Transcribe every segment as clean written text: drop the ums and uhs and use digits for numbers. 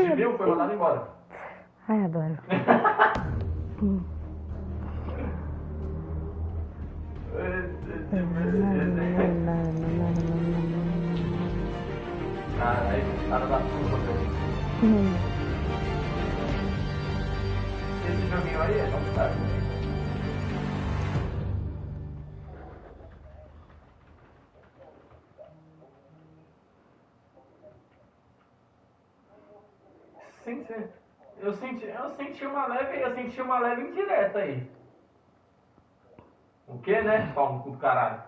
Te viu, foi mandado embora. Ai, adoro. Caralho, cara da turma, velho. Esse joguinho aí é não sabe. Eu senti uma leve indireta aí. O que, né? Pau no cu do caralho.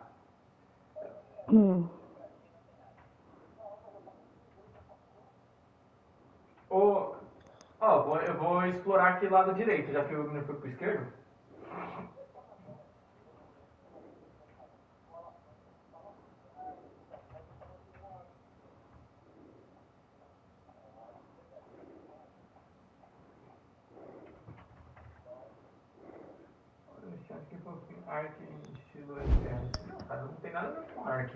Eu vou explorar aqui lado direito, já que o menino foi pro esquerdo. Acho que foi Ark estilo FPS. Não, cara, não tem nada a ver com Ark.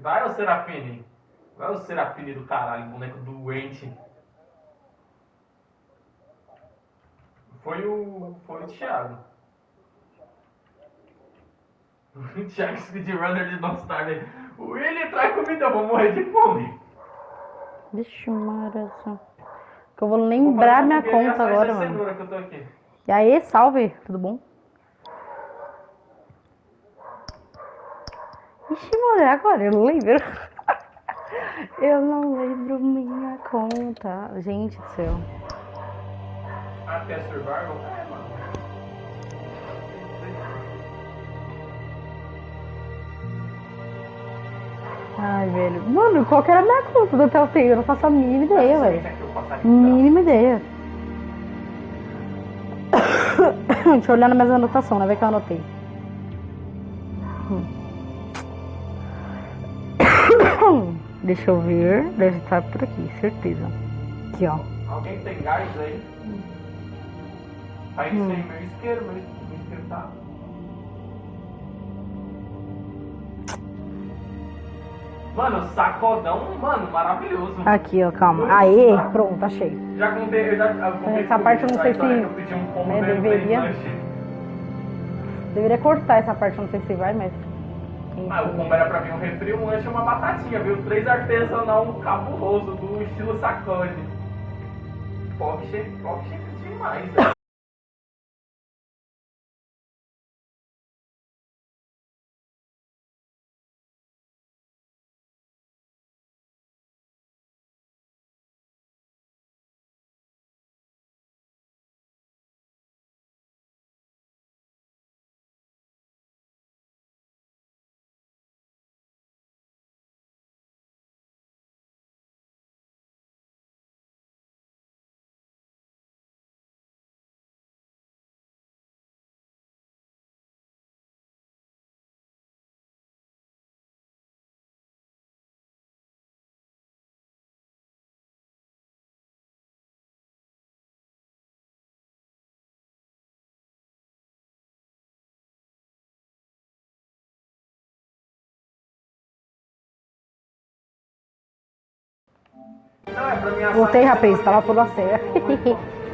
Vai, ô Serafine. Vai, o Serafine do caralho, boneco doente. Foi o Thiago. O Thiago speedrunner de Nostalgia. O Willy traz comida, eu vou morrer de fome. Deixa eu só. Que eu vou lembrar minha conta agora, mano. Que eu tô aqui. E aí, salve, tudo bom? Ixi, mano, agora eu não lembro. Eu não lembro minha conta. Gente do céu. Até Survival? É, mano. Ai, velho. Mano, qual que era a minha conta do TELLTALE? Eu não faço a mínima ideia, velho. Mínima ideia. Deixa eu olhar nas minhas anotações, né? Ver que eu anotei. Deixa eu ver. Deve estar por aqui, certeza. Aqui, ó. Alguém tem gás aí? Aí tem meu isqueiro tá. Mano, sacodão, mano, maravilhoso. Aqui, ó, calma. Aê, pronto, achei. Já contei, eu contei. Essa parte eu não sei se. Eu pedi um combo Deveria cortar essa parte, eu não sei se vai, mas. O combo era pra vir um refri, um lanche e uma batatinha, viu? 3 artesanal cabuloso, do estilo sacode. Pop demais, velho. Voltei, rapaz, tava por a ceia.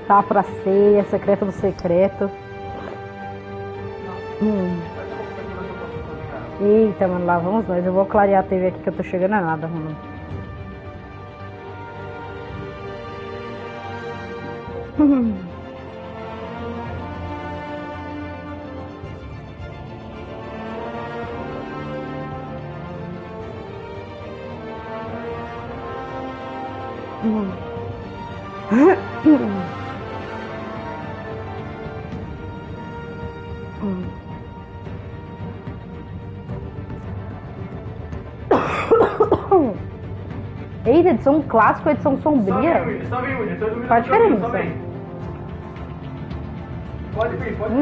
Tava por a ceia, secreto do secreto. Eita, mano, lá vamos nós. Eu vou clarear a TV aqui que eu tô chegando a nada, mano. Eita, edição clássica ou edição sombria? Qual a diferença? Pode vir. Pode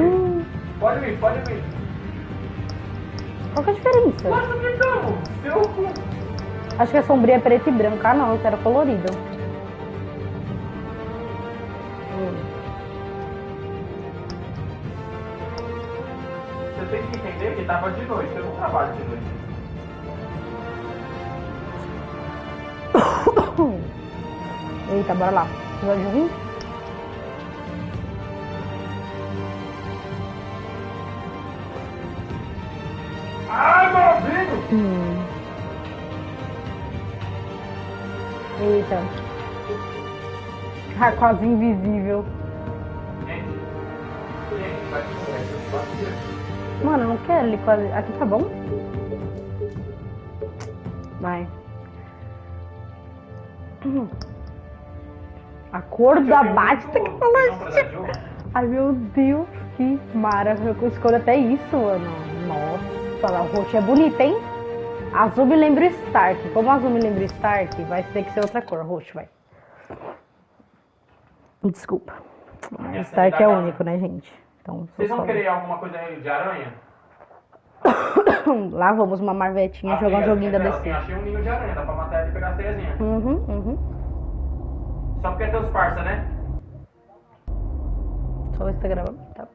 vir. Qual que é a diferença? Acho que a sombria é preto e branco. Ah, não, eu quero colorido. Você tem que entender que tava de noite, eu não trabalho de noite. Eita, bora lá. Episódio 1. Ai, meu amigo! Eita. Ah, quase invisível. Gente, vai ser certo. Mano, eu não quero ele quase. Aqui tá bom? Vai. A cor da tecnologia. Ai, meu Deus, que maravilha. Eu escolho até isso, mano. Nossa, o roxo é bonito, hein? Azul me lembra Stark. Como azul me lembra Stark, vai ter que ser outra cor. Roxo, vai. Desculpa. Stark é único, né, gente? Então, vocês vão querer alguma coisa de aranha? Lá vamos uma marvetinha jogar um joguinho da DC. Eu achei um ninho de aranha, dá pra matar ele e pegar a teiazinha. Só porque é teus parça, né? Só ver se tá gravando. Tá.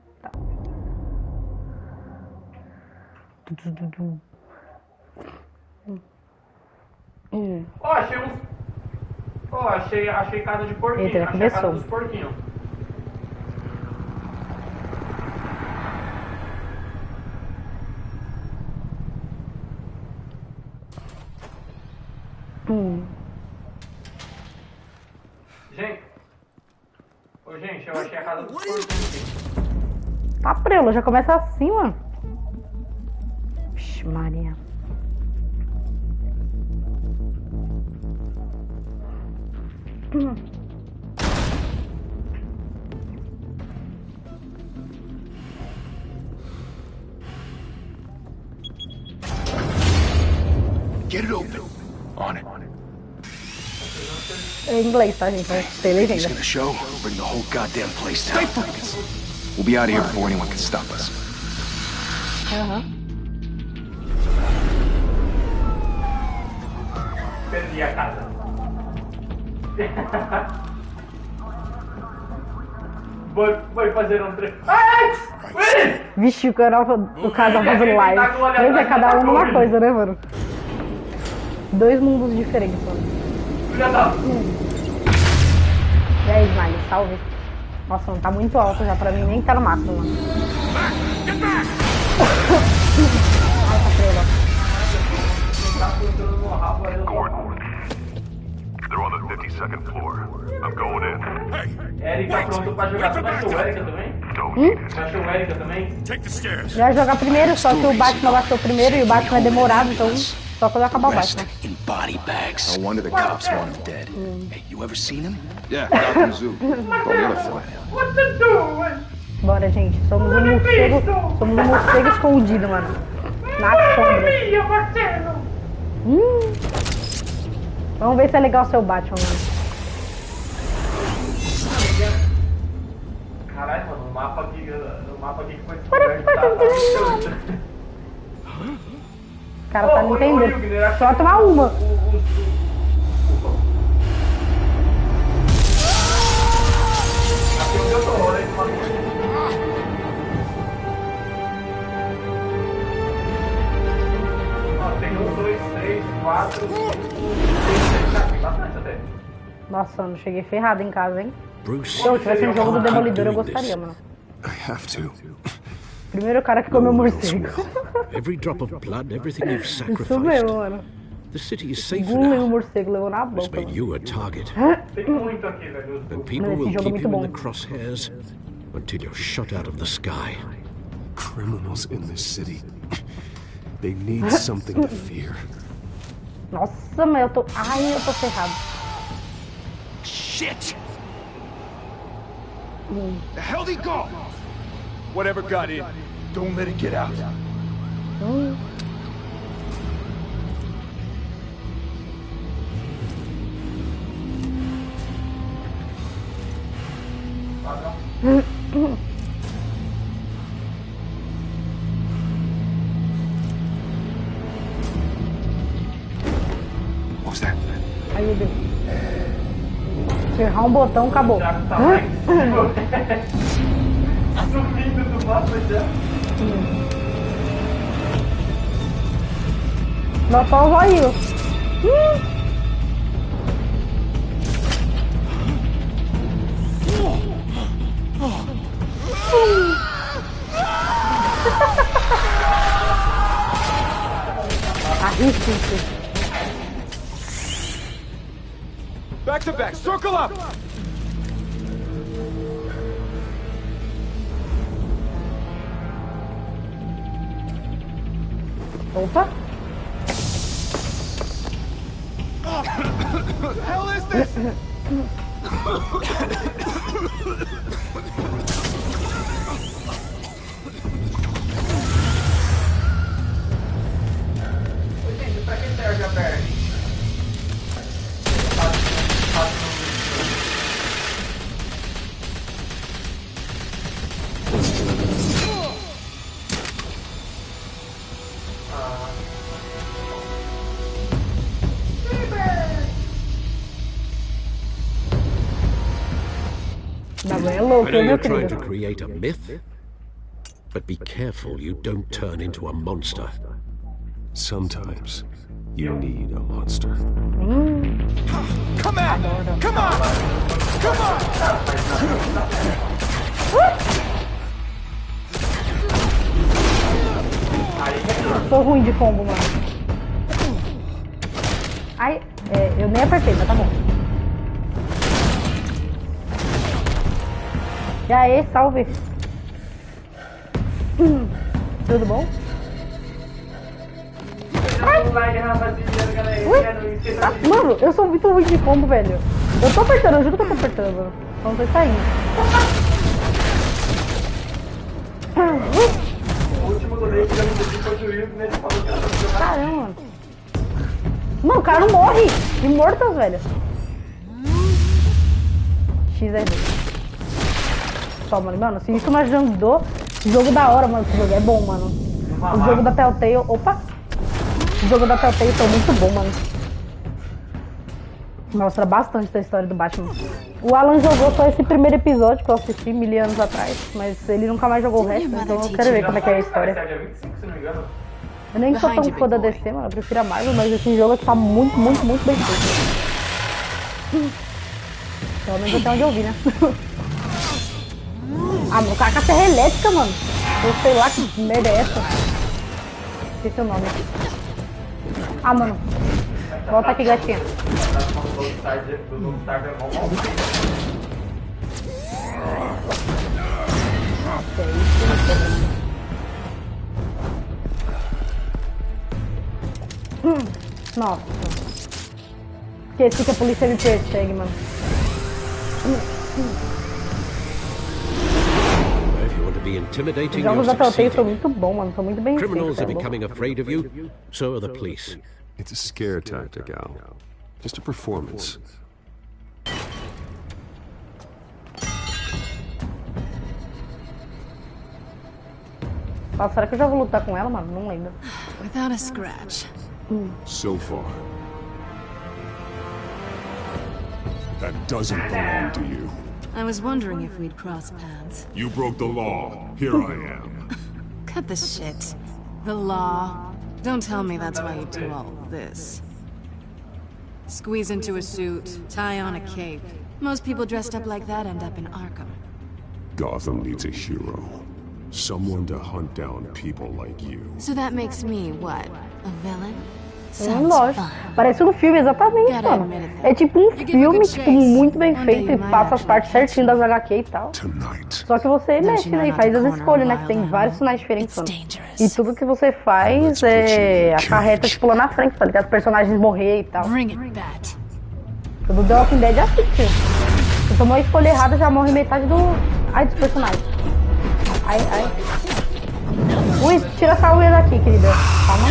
Ó, achei uns... Ó, achei casa de porquinho. Eita, já achei a casa começou. dos porquinhos. Gente, eu achei a casa dos porquinhos aqui. Tá prelo, já começa assim, mano. Vixe, Maria. Get it open. On it. É em inglês, tá, gente? Vai ter He's legenda. gonna show. Bring the whole goddamn place down. Stay focused. We'll be out of here before anyone can stop us. Perdi a casa. Vai fazer um treino. Ai! Vixe, o canal do casal fazendo live. Mas é cada um numa coisa, né, mano? Dois mundos diferentes, mano. Filha da... E aí, Smiley, salve. Nossa, não tá muito alto já, pra mim nem tá no máximo, mano. Ai, tá prelo. They're on the 52nd floor. I'm going in. Eric tá pronto pra jogar. Tu baixou o Erika também? Baixou o Erika também? Take the stairs. Já jogar primeiro, só que o Batman baixou primeiro e o Batman é demorado, então só quando acabar o Rest Batman. in body bags. No wonder the cops want him dead. Hey, you ever seen him? Yeah, Gotham Zoo. What to do? Bora, gente, somos um morcego escondido, mano. Na sombra. Vamos ver se é legal o seu Batman, mano. Caralho, mano, o mapa aqui que foi O cara tá me entendendo. Só tomar uma. Aqui onde eu tô, olha aí, mano. Ó, tem 1, 2, 3, 4, 5, 6, 7, tem bastante até. Nossa, eu não cheguei ferrado em casa, hein? Bruce, Se eu tivesse um jogo do keep Demolidor, eu doing gostaria, this. mano. I have to. Primeiro cara que comeu morcego. Every drop of blood, everything you've Isso sacrificed. mesmo, mano. The city is safe Engoliu o now. morcego, levou na It's boca. made you a target. Tem muito aqui, velho. And people Esse will jogo é keep muito you in bom. the crosshairs until you're shot out of the sky. Criminals in this city. They need something to fear. Nossa, mas eu tô... Ai, eu tô ferrado. Shit! The hell he go? Whatever got in, don't let it get out. What was that? Ai, meu Deus. Se errar um botão, acabou. Já tá lá em cima. Sumindo do mapa já. Não, só o zóio. Arrisque-se. Back to back, circle up! Opa. What the hell is this? Gente, pra que serve a Parte? É I louco, know meu you're trying querido. to create a myth, but be careful you don't turn into a monster. Sometimes you need a monster. Come on! Come on! Come on! Tô ruim de combo, mano. Ai, eu nem apertei, mas tá bom. E aí, salve. Tudo bom? Ui, mano, eu sou muito ruim de combo, velho. Eu tô apertando, eu juro que eu tô apertando. Só não tô saindo. O último do meio que eu me foi o juiz, né? Ele falou que era pra jogar. Caramba, mano. Mano, o cara não morre. Imortal, velho. XR2. Toma, mano, se isso não ajudou, jogo da hora, mano, esse jogo é bom, mano. O jogo da TELLTALE, opa! O jogo da TELLTALE foi muito bom, mano. Mostra bastante da história do Batman. O Alan jogou só esse primeiro episódio que eu assisti 1000 anos atrás, mas ele nunca mais jogou o resto, então eu quero ver como é que é a história. Dia 25, se não me engano. Eu nem sou tão fã da DC, mano, eu prefiro a Marvel, mas esse jogo aqui tá muito, muito, muito bem feito. Pelo menos até onde eu vi, né? Ah, mano, o cara com a serra elétrica, mano. Eu sei lá que merda é essa. Esqueci o nome. Ah, mano. Volta aqui, gatinha. Nossa, é isso. Nossa. Esqueci que a polícia me persegue, mano. Os jogos da TELLTALE são muito bons, mano. São muito bem Criminals feitos. are becoming afraid of you, so are the police. It's a scare tactic, Al. Just a performance. Nossa, será que eu já vou lutar com ela, mano? Não lembro. Without a scratch. So far. That doesn't belong to you. I was wondering if we'd cross paths. You broke the law. Here I am. Cut the shit. The law. Don't tell me that's why you do all of this. Squeeze into a suit, tie on a cape. Most people dressed up like that end up in Arkham. Gotham needs a hero. Someone to hunt down people like you. So that makes me what? A villain? Sounds Lógico. fun. Parece um filme, exatamente, mano. É tipo um filme, tipo, muito bem feito e passa as partes certinho das HQ e tal. Tonight. Só que você mexe, né? E faz as escolhas, né? Que tem vários sinais diferentes, mano. E tudo que você faz acarreta, tipo, lá na frente, tá ligado? Os personagens morrer e tal. Bring it, Bat. Tudo The Walking Dead é assim, tio. Se tomou a escolha errada, já morre metade do... Ai, dos personagens. Ai, ai. Ui, tira essa unha daqui, querida. Calma.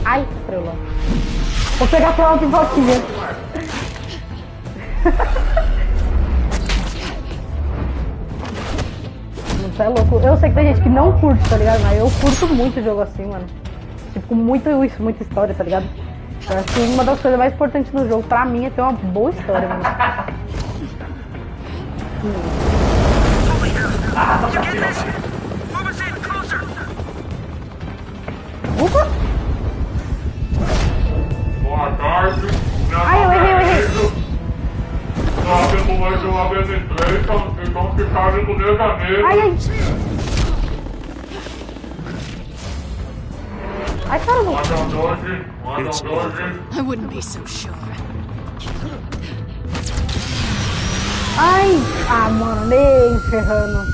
Ai, estrela. Vou pegar pra uma pipoquinha. Não é louco. Eu sei que tem gente que não curte, tá ligado? Mas eu curto muito jogo assim, mano. Tipo, com muita história, tá ligado? Eu acho que uma das coisas mais importantes do jogo, pra mim, é ter uma boa história, mano. Ufa! Boa tarde. Ai, eu errei. Nossa, eu vou jogar BN3, então ficaram com Deus a mesa. Ai. Ai, caramba. Mandam 12. I wouldn't be so sure. Ai. Ah, mano, nem ferrando.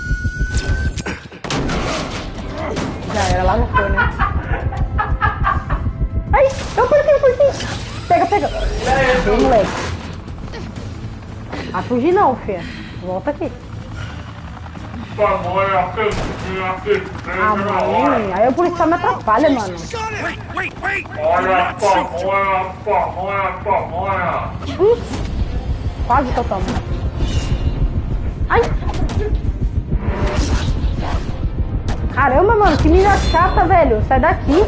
Já era, lá no foi, né? Ai, eu apertei. Pega. Vem, moleque. Ah, fugir não, fia. Volta aqui. Ah, mano, aí o policial me atrapalha, mano. Olha a pamonha. Quase que eu tomo. Ai! Caramba, mano, que mina chata, velho. Sai daqui.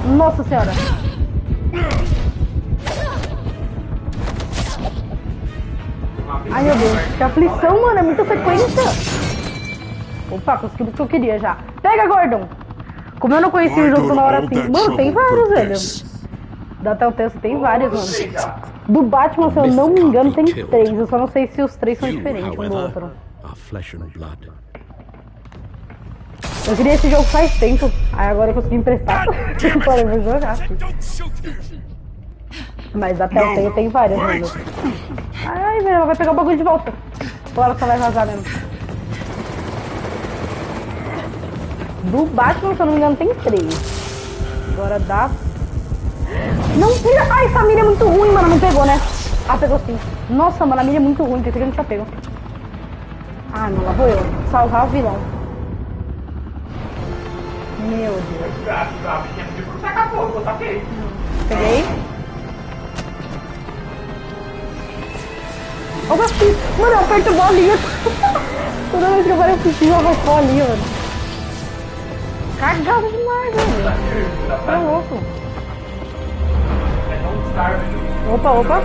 Nossa senhora. Ai, meu Deus. Que aflição, mano. É muita sequência. Opa, consegui o que eu queria já. Pega, Gordon. Como eu não conheci o jogo na hora assim... Mano, tem vários, velho. Da TELLTALE tem vários, mano. Do Batman, se eu não me engano, tem 3. Eu só não sei se os 3 são diferentes um do outro. Eu queria esse jogo faz tempo. Aí agora eu consegui emprestar. Falei, vou jogar. Mas da TELLTALE tem várias, mano. Ai, velho, ela vai pegar o bagulho de volta. Ou ela só vai vazar mesmo. Do Batman, se eu não me engano, tem 3. Agora dá... Não tira! Ai, essa mira é muito ruim, mano. Não pegou, né? Ah, pegou sim. Nossa, mano, a mira é muito ruim. Pensei que não tinha pego. Ai, mano, lá vou eu. Salvar o vilão. Meu Deus. Peguei. Olha o filho. Mano, eu aperto bolinha. Toda vez que eu apareço assim, eu aperto bolinha, mano. Cagado demais, velho. Tá louco. Opa.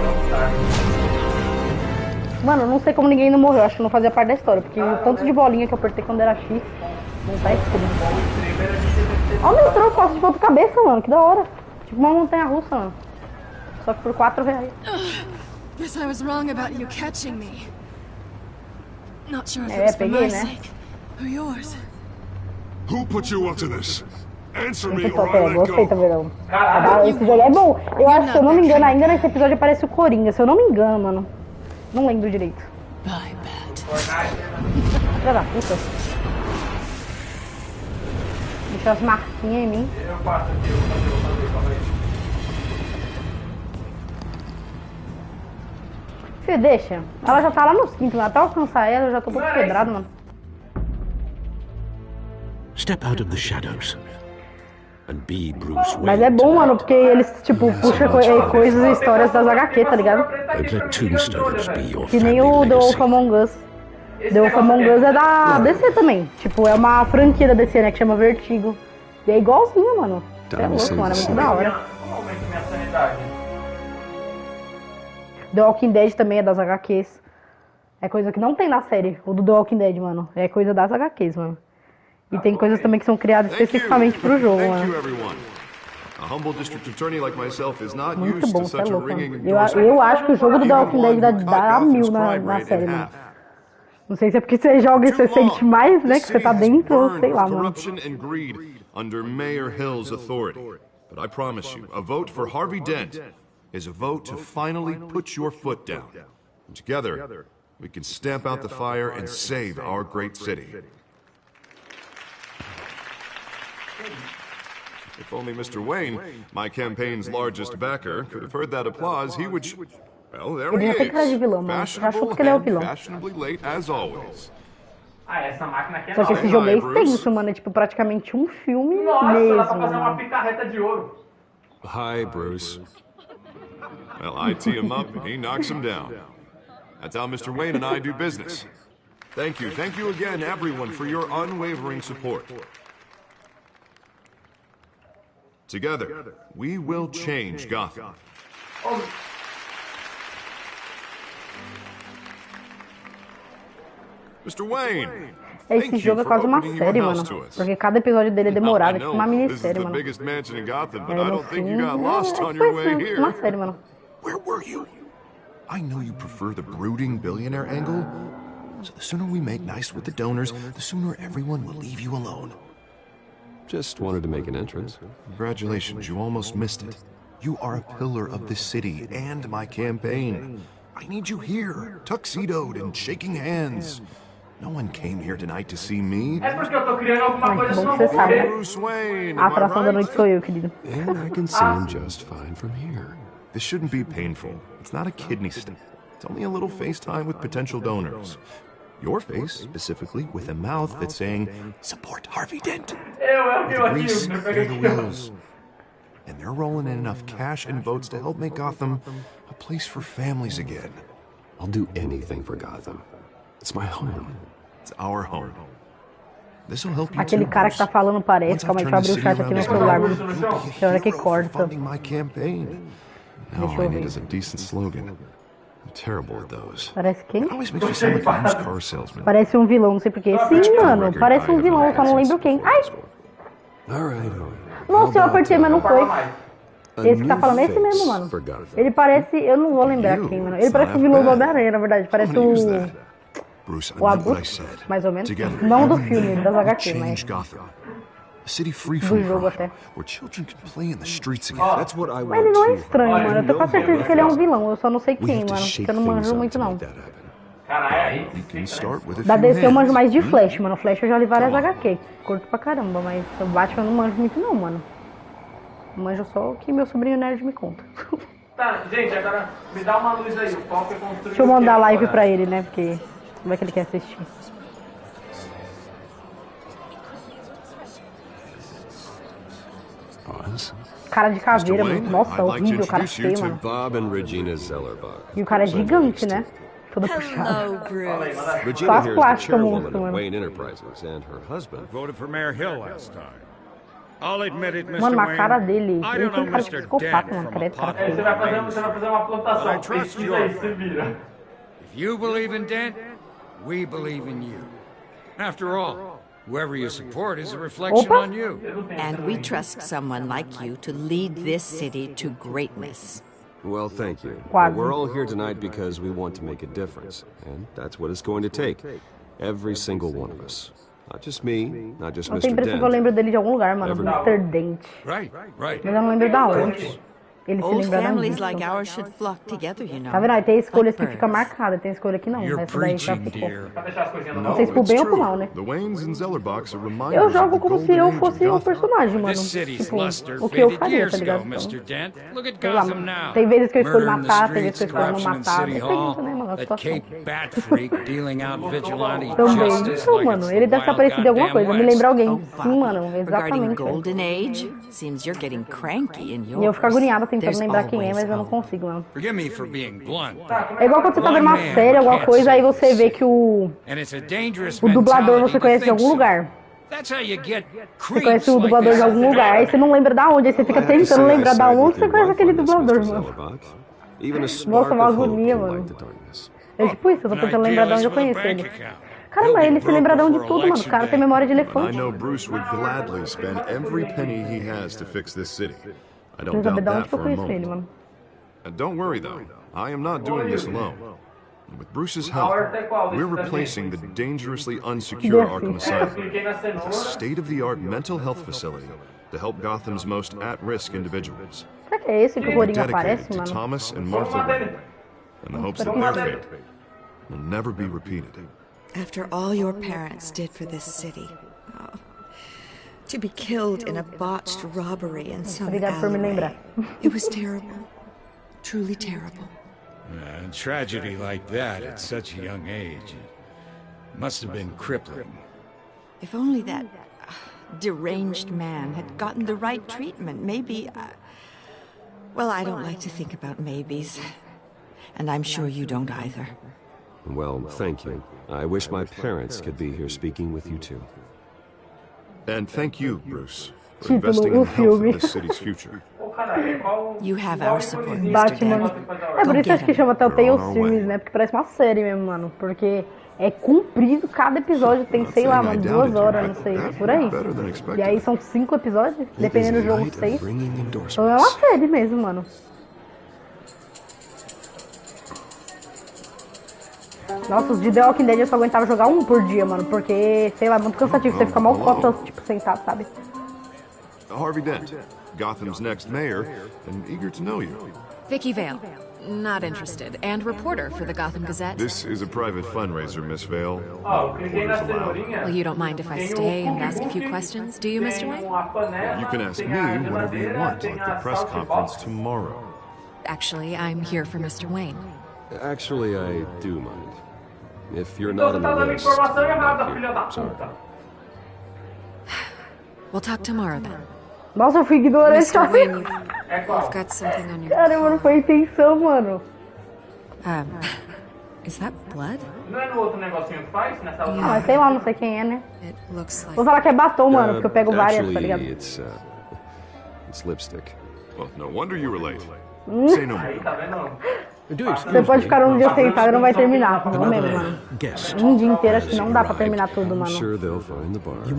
Mano, eu não sei como ninguém não morreu. Acho que não fazia parte da história. Porque o tanto de bolinha que eu apertei quando era X não tá escrito. Olha o meu troço, posso de ponta cabeça, mano. Que da hora. Tipo uma montanha russa, mano. Só que por R$4. Guess I was wrong about you catching me. Not sure if it was for my sake or yours. Who put you up to this? Answer me Muito or I top, let gostei, tá go. vendo? Esse jogo é bom. Eu acho, se eu não me engano, ainda nesse episódio aparece o Coringa. Se eu não me engano, mano. Não lembro direito. Bye, Bat. Filha da puta. Deixou as marquinhas em mim. Eu faço aqui, eu vou fazer. Filho, deixa. Ela já tá lá nos quintos, até alcançar ela, eu já tô um pouco quebrado, mano. Step out of the shadows and be Bruce Wayne. Mas é bom, mano, porque eles, tipo, puxam coisas e histórias das HQ, tá ligado? Don't let tombstones be your Que nem family o The Wolf legacy. Among Us. The Wolf Among Us é da DC também. Tipo, é uma franquia da DC, né, que chama Vertigo. E é igualzinho, mano. É louco, mano, é muito da hora. Aumente minha sanidade. The Walking Dead também é das HQs. É coisa que não tem na série, o do The Walking Dead, mano. É coisa das HQs, mano. E tem coisas também que são criadas especificamente pro jogo, mano. Muito bom, você é louco, mano. Eu acho que o jogo do The Walking Dead dá 1000 na série, mano. Não sei se é porque você joga e você sente mais, né, que você tá dentro, ou sei lá, mano. Under Mayor Hill's authority. But I promise you, a vote for Harvey Dent is a vote to finally put your foot down. And together, we can stamp out the fire and save our great city. If only Mr. Wayne, my campaign's largest backer, could have heard that applause, he would... Well, there he is. Fashionably late as always. Ah, essa máquina aqui é Só que nova. esse jogo é extenso, mano. É tipo praticamente um filme Nossa, mesmo. dá pra fazer uma picarreta de ouro. Hi, Bruce. Well, I tee him up and he knocks him down. That's how Mr. Wayne and I do business. Thank you again, everyone, for your unwavering support. Together, we will change Gotham. Mr. Wayne! Esse jogo é quase uma série, mano. Porque cada episódio dele é demorado, é tipo uma minissérie, mano. É, no fim, é uma série, mano. Where were you? I know you prefer the brooding billionaire angle, so the sooner we make nice with the donors, the sooner everyone will leave you alone. Just wanted to make an entrance. Congratulations, you almost missed it. You are a pillar of this city and my campaign. I need you here, tuxedoed and shaking hands. No one came here tonight to see me. É porque eu tô criando alguma coisa Bom só que você sabe. Bruce Wayne, A am I atração da right? noite sou eu, querido. And I can see him just fine from here. This shouldn't be painful. It's not a kidney stone. It's only a little FaceTime with potential donors. Your face, specifically, with a mouth that's saying, support Harvey Dent. Eu The grease, aqui, eu they're peguei the aqui. wheels. And they're rolling in enough cash and votes to help make Gotham a place for families again. I'll do anything for Gotham. It's my home. It's our home. This will help you Aquele too, cara que tá Bruce. falando parece. Once Calma aí, I've deixa eu turned abrir the o city chat aqui around no this celular. world, you'll be Tem hora a que hero for corta. funding my campaign. Now Deixa all I eu need ver. is a decent slogan. I'm terrible at those. Parece quem? It always makes me sound like a used car salesman. Parece um vilão, não sei porquê. Sim, mano, parece um vilão, eu só não lembro quem. Ai! All right. Nossa, eu apertei, mas não foi. Mais. Esse que tá falando é esse mesmo, mano. Ele parece. Eu não vou lembrar quem, mano. Ele parece o vilão do Homem-Aranha, na verdade. Parece I'm gonna use o. that. Bruce, I O meant what I Abutre, said. mais ou menos. Together, Não do filme, das we HQ, mas. change Gotham. A city free Do from jogo crime, até. where children can play in the streets again. That's what I Mas want ele não é too. estranho, mano. Eu tô com a certeza que ele é um vilão. Eu só não sei We quem, have to mano. shake Porque eu não things manjo up muito, to não. make that happen. Caralho, aí. You can start with a Da few DC eu manjo hands. mais de Flash, mano. Flash eu já li várias HQ. Curto pra caramba, mas o Batman eu não manjo muito, não, mano. Eu manjo só o que meu sobrinho nerd me conta. Tá, gente, agora me dá uma luz aí. O Pop construiu. Deixa eu mandar live pra ele, né? Porque como é que ele quer assistir? Oz? Cara de caveira, Wayne, mano. Nossa, I'd like to horrível, cara Introduce you feio, to mano. Bob and Regina Zellerbach. E o cara é gigante, né? Todo puxado. Hello, Bruce. Só Regina as here is the plásticas chairwoman monstro, of mano. Wayne Enterprises, and her husband. Voted for Mayor Hill last time. I'll admit it, Mr. Mano, a Wayne. cara dele. I Ele don't tem know cara de Mr. psicopata, Dent mano. from a Parece cara pothole. feio. Você vai fazer uma plantação. But I trust Pesquisa your aí, se vira. If you believe in Dent, we believe in you. After all, whoever you support is a reflection Opa. on you. And we trust someone like you to lead this city to greatness. Well, thank you. Quase. But we're all here tonight because we want to make a difference. And that's what it's going to take. Every single one of us. Not just me, not just Eu tenho a Mr. impressão que eu Dent. lembro dele de algum lugar, mano. Mr. Dent. Right, right. Mas eu não lembro da onde. Ele se Old lembra da families onde. like ours should flock together, you know. Tá vendo? Aí tem escolhas que Like fica birds. marcada, tem escolha que não. You're Essa daí já preaching, ficou. dear. Pra deixar as coisinhas no Não sei se No, pro bem it's ou pro true. mal, né? The Waynes and Zellerbachs are reminders Eu of jogo the como se golden eu age of fosse o Gotham. personagem, mano. This city's Tipo, luster o que eu faded faria, years tá ago, ligado? Mr. Dent. Look at Sei lá, Gotham mano. now. Tem vezes que eu escolho Murder in the matar, tem vezes que eu streets, escolho não corruption in matar. City Depende, Hall. né, mano? A That situação. Cape Bat freak dealing out vigilante Também. justice Então, like mano, it's ele the deve ter wild aparecido em alguma goddamn coisa. Me West. lembra alguém. Oh, Sim, Bobby, mano. regarding Exatamente. Golden Age, seems you're getting cranky in yours. E eu fico agoniada tentando There's lembrar quem é, always mas eu não hope. consigo, mano. Forgive me for being blunt. É igual quando você tá vendo uma série, alguma coisa, aí você vê que o And it's a dangerous dublador mentality você to conhece de think algum so. lugar. That's how you get Você creeps conhece o like dublador de this. algum lugar, aí você não lembra da onde, aí você fica tentando lembrar da onde você conhece aquele dublador, mano. Even a Nossa, spark uma of hope agonia, can mano. light the darkness. É tipo isso, eu tô An tentando lembrar de onde idealist eu with a conheço bank ele. account. Caramba, He'll ele be se lembra de broke onde before tudo, mano. O election cara tem day. memória de I elefante. know Bruce would gladly spend every penny he has to fix this city. I don't Quero saber doubt de onde that que eu for a conheço ele, moment. mano. And don't worry though, I am not doing this alone. With Bruce's help, we're replacing the dangerously unsecure Arkham Eu Asylum cliquei na with a cenoura. state-of-the-art mental health facility to help Gotham's most at-risk individuals. Será que é esse que o Rorinho Dedicated aparece, to mano? Thomas and Martha Wayne, in the hopes that their fate will never be repeated. After all your parents did for this city. Oh, to be killed in a botched robbery in some Obrigado por me lembrar. alleyway. It was terrible. Truly terrible. A tragedy like that at such a young age must have been crippling. If only that deranged man had gotten the right treatment, maybe. Well, I don't like to think about maybes. And I'm sure you don't either. Well, thank you. I wish my parents could be here speaking with you too. And thank you, Bruce, for investing in the health of this city's future. You have our support, Mr. Batman. Dent. É por isso que chama TELLTALE os filmes, né? Porque parece uma série mesmo, mano. Porque é comprido, cada episódio tem, sei lá, mano, 2 horas, não sei, por aí. E aí são 5 episódios, dependendo do jogo, 6. Então é uma série mesmo, mano. Nossa, os de The Walking Dead eu só aguentava jogar um por dia, mano. Porque, sei lá, é muito cansativo. Você fica mal cota, tipo, sentado, sabe? Harvey Dent, Gotham's next mayor, and eager to know you. Vicky Vale. Not interested. And reporter for the Gotham Gazette. This is a private fundraiser, Miss Vale. Well, you don't mind if I stay and ask a few questions, do you, Mr. Wayne? You can ask me whenever you want, like the press conference tomorrow. Actually, I'm here for Mr. Wayne. Actually, I do mind. If you're not on the list, I'm not here. Sorry. We'll talk tomorrow then. Nossa, eu fui ignorante. Mr. Wayne, you've got something on your... Caramba, não foi intenção, mano. Is that blood? Ah, sei lá, não sei quem é, né? It looks like... Vou falar que é batom, mano, porque eu pego várias, tá ligado? It's lipstick. Well, no wonder you were late. Say no more. Você pode ficar um dia sentado e não vai terminar, não mesmo, mano. Um dia inteiro acho que não dá pra terminar tudo, mano.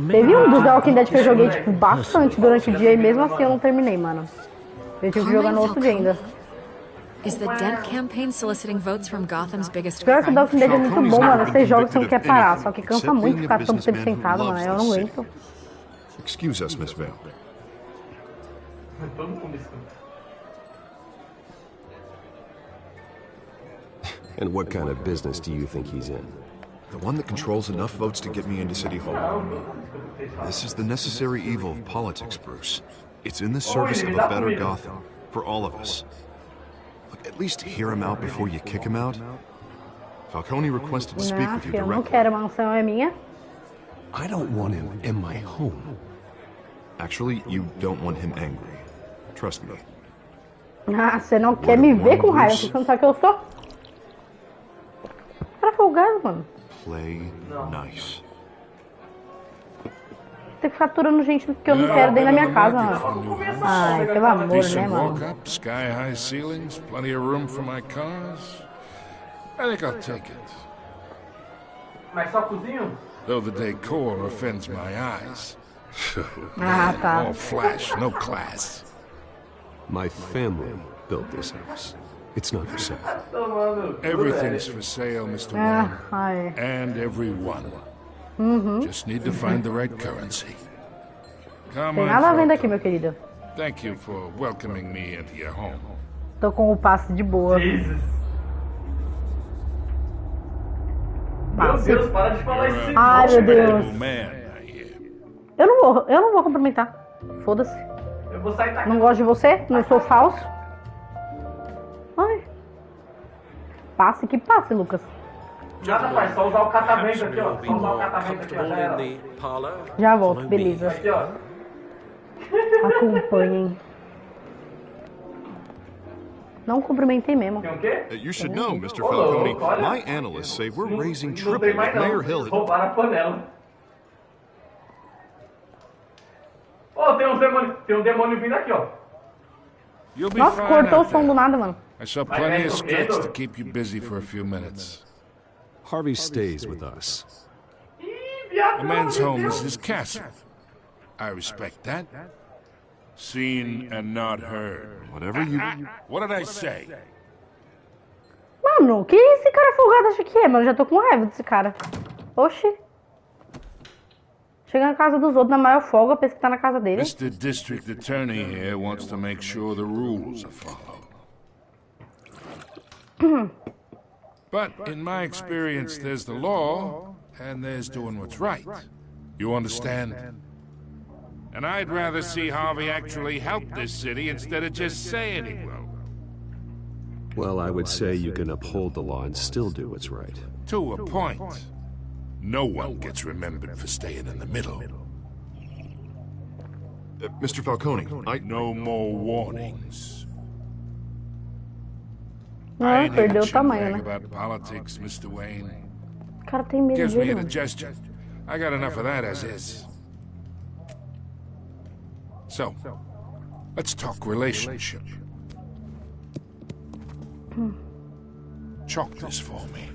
Teve um dos The Walking Dead que eu joguei, tipo, bastante durante o dia e mesmo assim eu não terminei, mano. Eu tive que jogar no outro dia ainda. Is the Dent campaign soliciting votes from Gotham's biggest Pior que o The Walking Dead é muito bom, mano. Você joga e você não quer parar, anything, só que cansa muito ficar tanto tempo businessman who sentado, mano. loves Eu não this aguento. Excuse us, Miss Vale. And what kind of business do you think he's in? The one that controls enough votes to get me into City Hall. This is the necessary evil of politics, Bruce. It's in the service of a better Gotham, for all of us. Look, at least hear him out before you kick him out. Falcone requested to speak with you Eu não directly. quero, a mansão é minha. I don't want him in my home. Actually, you don't want him angry. Trust me. Ah, você não quer me ver com raiva, você não sabe que eu sou? Cara folgado, mano. Play nice. Tem que ficar aturando gente que eu não quero dentro da minha casa, mano. Ai, pelo amor, né, mano? Walk up, sky-high ceilings, plenty of room for my cars. I think I'll take it. Mas só cozinho? Though the decor offends my eyes. Ah, tá. All flash, no class. My family built this house. It's not for sale. Everything's for sale, Mr. Ah, Wayne. ai. And everyone. Just need to find the right currency. Come Tem on, nada a venda Falcone. aqui, meu querido. Thank you for welcoming me into your home. Tô com o passe de boa. Meu Deus, para de falar isso. Ai, meu Deus. Cool man, I hear. Eu não vou cumprimentar. Foda-se. Eu vou sair daqui. Não gosto de você, não sou falso. Ai. Passe, que passe, Lucas. Nada, pai, só usar o catavento aqui, ó. Só usar o catavento aqui, ó. Já era. Já volto, beleza. Aqui, ó. Acompanhem. Não cumprimentei mesmo. Tem o quê? You should know, Mr. Falcone, my analysts say we're raising Não triple tem mais what não. Mayor Hill... Roubaram a panela. Ó, tem um demônio vindo aqui, ó. You'll be Nossa, fine cortou o out som there. do nada, mano. I saw plenty of scripts to keep you busy for a few minutes. Harvey stays with us. Ih, viado. A man's home is his castle. I respect that. Seen and not heard. Whatever you... What did I say? Mano, que esse cara folgado acha que é, mano? Já tô com raiva desse cara. Oxi. Chega na casa dos outros na maior folga, pensa que tá na casa dele. Mr. District Attorney here wants to make sure the rules are followed. But in my experience, there's the law, and there's doing what's right. You understand? And I'd rather see Harvey actually help this city instead of just saying he will. Well, I would say you can uphold the law and still do what's right. To a point. No one gets remembered for staying in the middle. Mr. Falcone, No more warnings. Ah, perdeu o tamanho, né? About politics, Mr. Wayne. O cara tem medo Gives me dele, mano. indigestion. I got enough of that as is. So, let's talk relationship. Chalk this for me.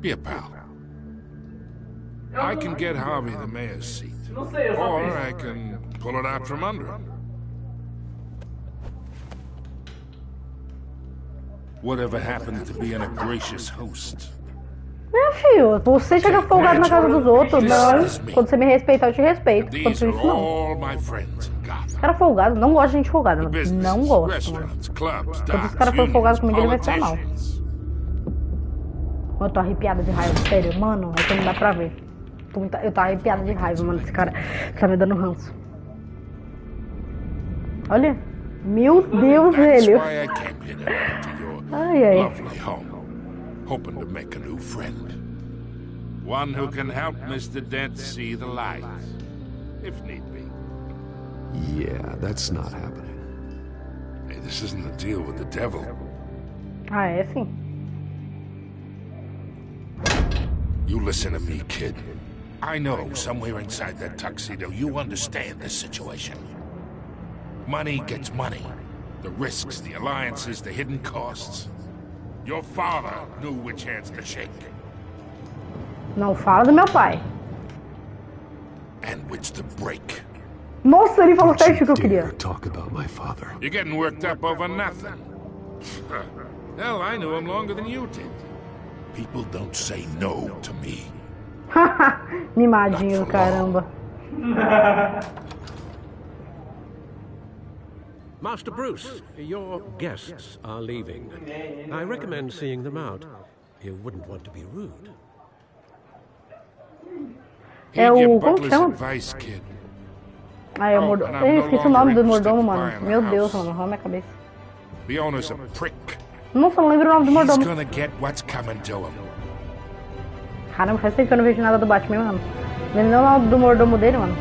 Be a pal. I can get Harvey the mayor's seat. Or I can pull it out from under him. Whatever happened to being a gracious host? Filho, você chega folgado na casa dos outros, não. Quando você me respeitar, eu te respeito. Quando você isso, não. Cara folgado, não gosta de gente folgada, mano. Não gosto, mano. Quando esse cara for folgado comigo, ele vai ficar mal. Eu tô arrepiada de raiva, sério, mano. É que não dá pra ver. Eu tô arrepiada de raiva, mano. Esse cara tá me dando ranço. Olha. Meu Deus, velho. Ai, ai. Hoping to make a new friend. One who can help Mr. Dent see the light, if need be. Yeah, that's not happening. Hey, this isn't a deal with the devil. Ah, é sim. You listen to me, kid. I know somewhere inside that tuxedo you understand this situation. Money gets money. The risks, the alliances, the hidden costs. Your father knew which hands to shake. Não fala do meu pai. And which to break. Nossa, ele falou certo o que eu queria. Talk about my father. You're getting worked up over nothing. Hell, I knew him longer than you did. People don't say no to me. Mimadinho, caramba. Master Bruce, your guests are leaving. I recommend seeing them out. You wouldn't want to be rude. É o... como que chama? Ah, é o mordomo. Eu esqueci o nome do mordomo, mano. Meu Deus, mano. Arruma minha cabeça. The owner's a prick. Nossa, não lembro o nome do mordomo. He's gonna get what's coming to him. Caramba, faz tempo que eu não vejo nada do Batman, mano. Lembra o nome do mordomo dele, mano?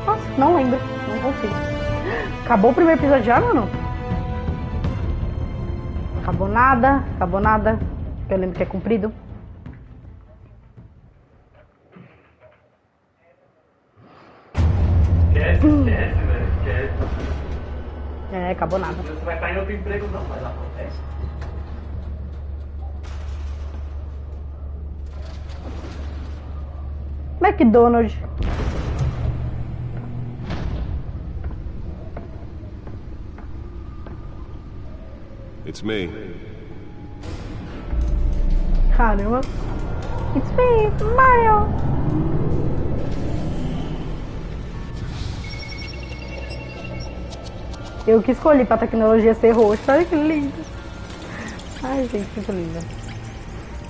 Nossa, não lembro. Não consigo. Acabou o primeiro episódio já, mano? Acabou nada. Acabou nada. Eu lembro que é comprido. Esquece, velho. Esquece. É, acabou nada. Você vai estar em outro emprego, não, mas acontece. McDonald's. It's me. Caramba. It's me, Mario. Eu que escolhi pra tecnologia ser roxa. Olha que lindo. Ai, gente, muito linda.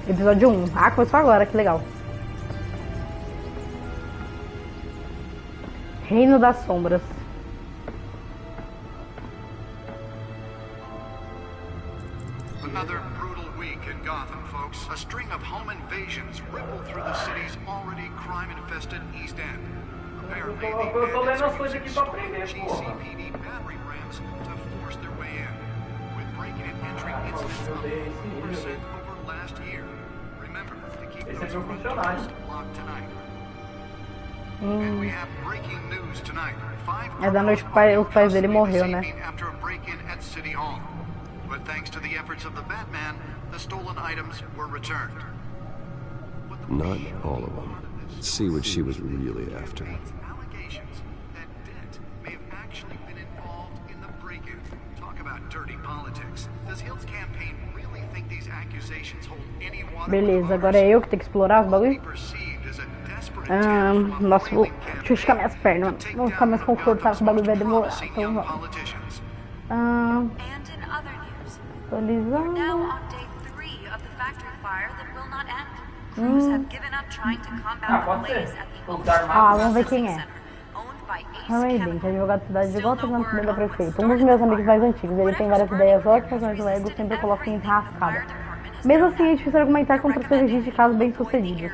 Episódio 1. Ah, começou agora, que legal. Reino das Sombras. Another brutal week in Gotham, folks. A string of home invasions ripple through the city's already crime-infested East End. Apparently, the bandits using stolen GCPD battering rams to force their way in, with break-in and entry incidents up 4% over last year. Remember to keep those front doors locked tonight. And we have breaking news tonight. É da noite que os pais dele morreu, né? After a break-in at City Hall. But thanks to the efforts of the Batman, the stolen items were returned. Not all of them. Let's see what she was really after. Allegations that Dent may have actually been involved in the break-in. Talk about dirty politics. Does Hill's campaign really think these accusations hold any water? Beleza, agora é eu que tenho que explorar os bagulho? Nossa, deixa eu esticar minhas pernas, mano. Vou ficar mais confortável, o bagulho vai demorar. Então vamos. Atualizando. Vamos ver quem é. Harvey Dent, advogado da cidade de Gotham, no primeiro da prefeito. Um dos meus amigos mais antigos. Ele tem várias ideias ótimas, mas o ego sempre coloca em enrascada. Mesmo assim, é difícil argumentar contra seus registros de casos bem-sucedidos.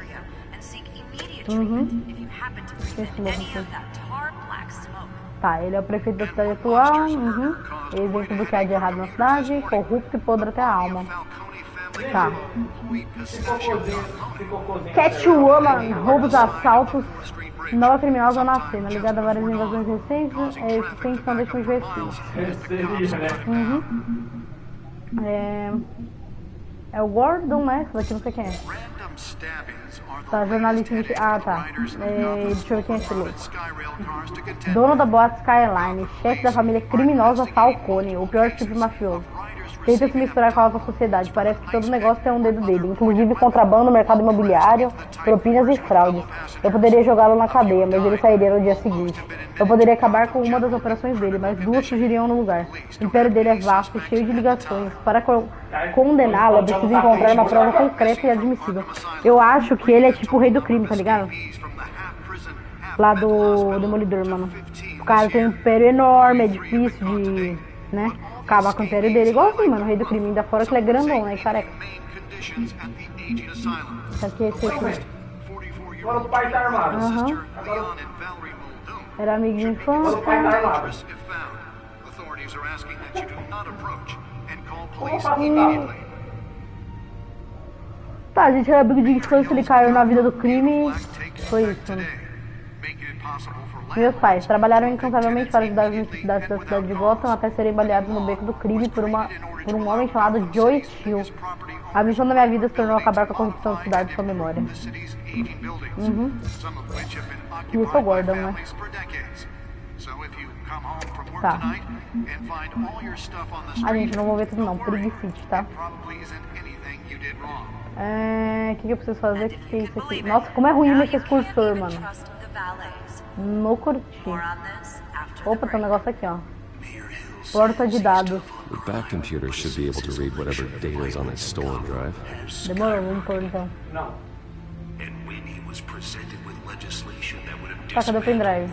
Tá, ele é o prefeito da cidade atual. Exemplo do que há de errado na cidade. Corrupto e podre até a alma. Tá. Catwoman, roubos, assaltos. Nova criminosa na cena, ligada a várias invasões recentes. É eficiente, não deixa me ver É o Gordon, né? Esse daqui não sei quem é. Tá, jornalista. Ah, tá. Deixa eu ver quem é esse louco. Dono da boate Skyline, chefe da família criminosa Falcone, o pior tipo de mafioso. Tenta se misturar com a alta sociedade. Parece que todo negócio tem um dedo dele, inclusive contrabando, mercado imobiliário, propinas e fraudes. Eu poderia jogá-lo na cadeia, mas ele sairia no dia seguinte. Eu poderia acabar com uma das operações dele, mas duas surgiriam no lugar. O império dele é vasto e cheio de ligações. Para condená-lo, é preciso encontrar uma prova concreta e admissível. Eu acho que ele é tipo o rei do crime, tá ligado? Lá do Demolidor, mano. O cara tem um império enorme, é difícil de, né, acabar com o império dele. Igual assim, mano, o rei do crime. Ainda fora que ele é grandão, né, careca. Isso aqui é esse aqui. Agora o pai tá armado. Era amigo de infância. Agora o pai tá armado. Tá, a gente era amigo de infância, ele caiu na vida do crime. Foi isso, né? Meus pais trabalharam incansavelmente para ajudar as necessidades da cidade de Gotham até serem baleados no beco do crime por um homem chamado Joe Chill. A missão da minha vida se tornou acabar com a corrupção da cidade e sua memória. E eu sou Gordon, né? Tá. Ah, gente, não vou ver tudo não. Preguicite, tá? O que eu preciso fazer? Que é isso aqui? Nossa, como é ruim mexer esse cursor, mano. No curti. Opa, tem um negócio aqui, ó. Porta de dados. The back computer should be able to read whatever data is on that stolen drive. Demorou, vamos pôr então. Não. Tá, cadê o pendrive?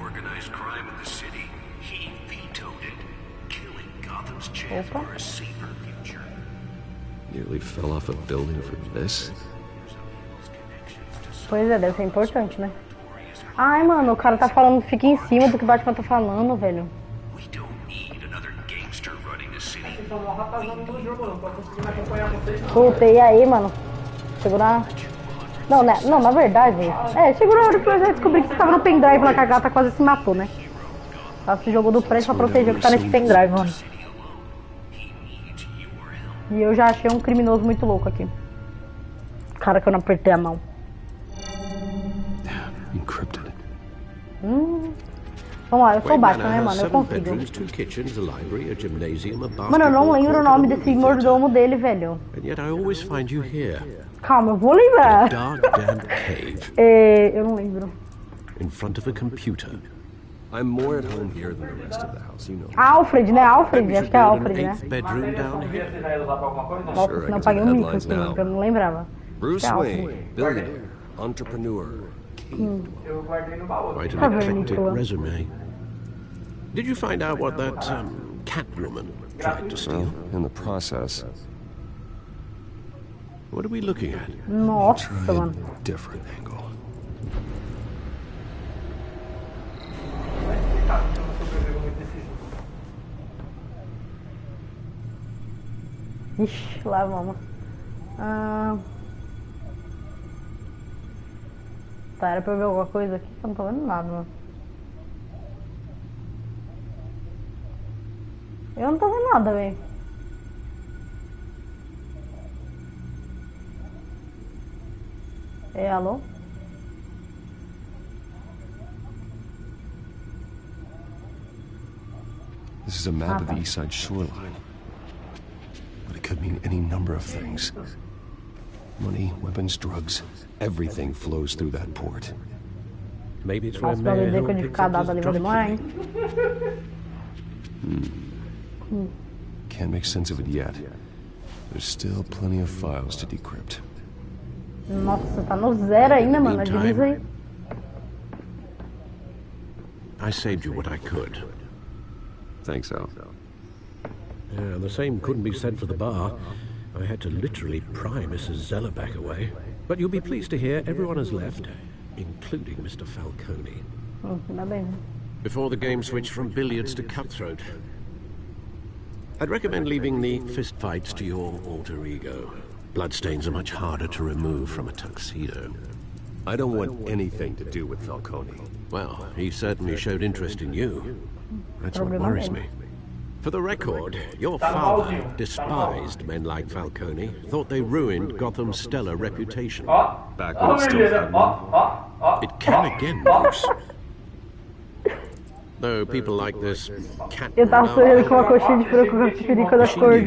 Opa. Nearly fell off a building for this. Pois é, deve ser importante, né? Ai, mano, o cara tá falando, fica em cima do que o Batman tá falando, velho. Voltei aí, mano. Segurar. Não, né? Não, na verdade. Chegou na hora que eu já descobri que você tava no pendrive lá, que a gata quase se matou, né? Ela se jogou do prédio pra proteger o que tá nesse pendrive, mano. E eu já achei um criminoso muito louco aqui. Cara, que eu não apertei a mão. Encrypted. Vamos lá, eu sou o Batman, né, mano? Eu consigo. Mano, eu não lembro o nome desse mordomo dele, velho. Calma, eu vou lembrar. Eu não lembro. I'm more at home here than the rest of the house, you know. Alfred, né? Alfred, acho que é Alfred, né? Nossa, Sure, I não can paguei see um the mico headlines aqui, now. porque eu não lembrava. Bruce Tchau. Wayne, billionaire, entrepreneur, cave Eu guardei no baú. Quite Tá an vendo, eclectic Nicola? resume. Did you find out what that Catwoman tried to steal? well, in the process, What are we looking at? Nossa, try mano. a different angle. Ixi, lá vamos. Tá, era pra eu ver alguma coisa aqui que eu não tô vendo nada, mano. Eu não tô vendo nada, velho. Alô? This is a map of the east side shoreline. But it could mean any number of things. Money, weapons, drugs, everything flows through that port. Maybe it's where Nossa, pra Mayor ver Hill que eu picks ficar up dado ali his vai drug demorar, hein? kidney. Can't make sense of it yet. There's still plenty of files to decrypt. Nossa, tá no zero ainda, mano. Agiliza aí. I saved you what I could. Thanks, Al. Yeah, and the same couldn't be said for the bar. I had to literally pry Mrs. Zellerback away. But you'll be pleased to hear everyone has left, including Mr. Falcone. Ainda bem, né? before the game switched from billiards to cutthroat. I'd recommend leaving the fistfights to your alter ego. Bloodstains are much harder to remove from a tuxedo. I don't want anything to do with Falcone. Well, he certainly showed interest in you. That's what worries me. For the record, your father despised men like Falcone, thought they ruined Gotham's stellar reputation. Back when it still had one. It can again, Bruce. Though people like this cat. Eu tava sonhando com uma coxinha de frango com catupiry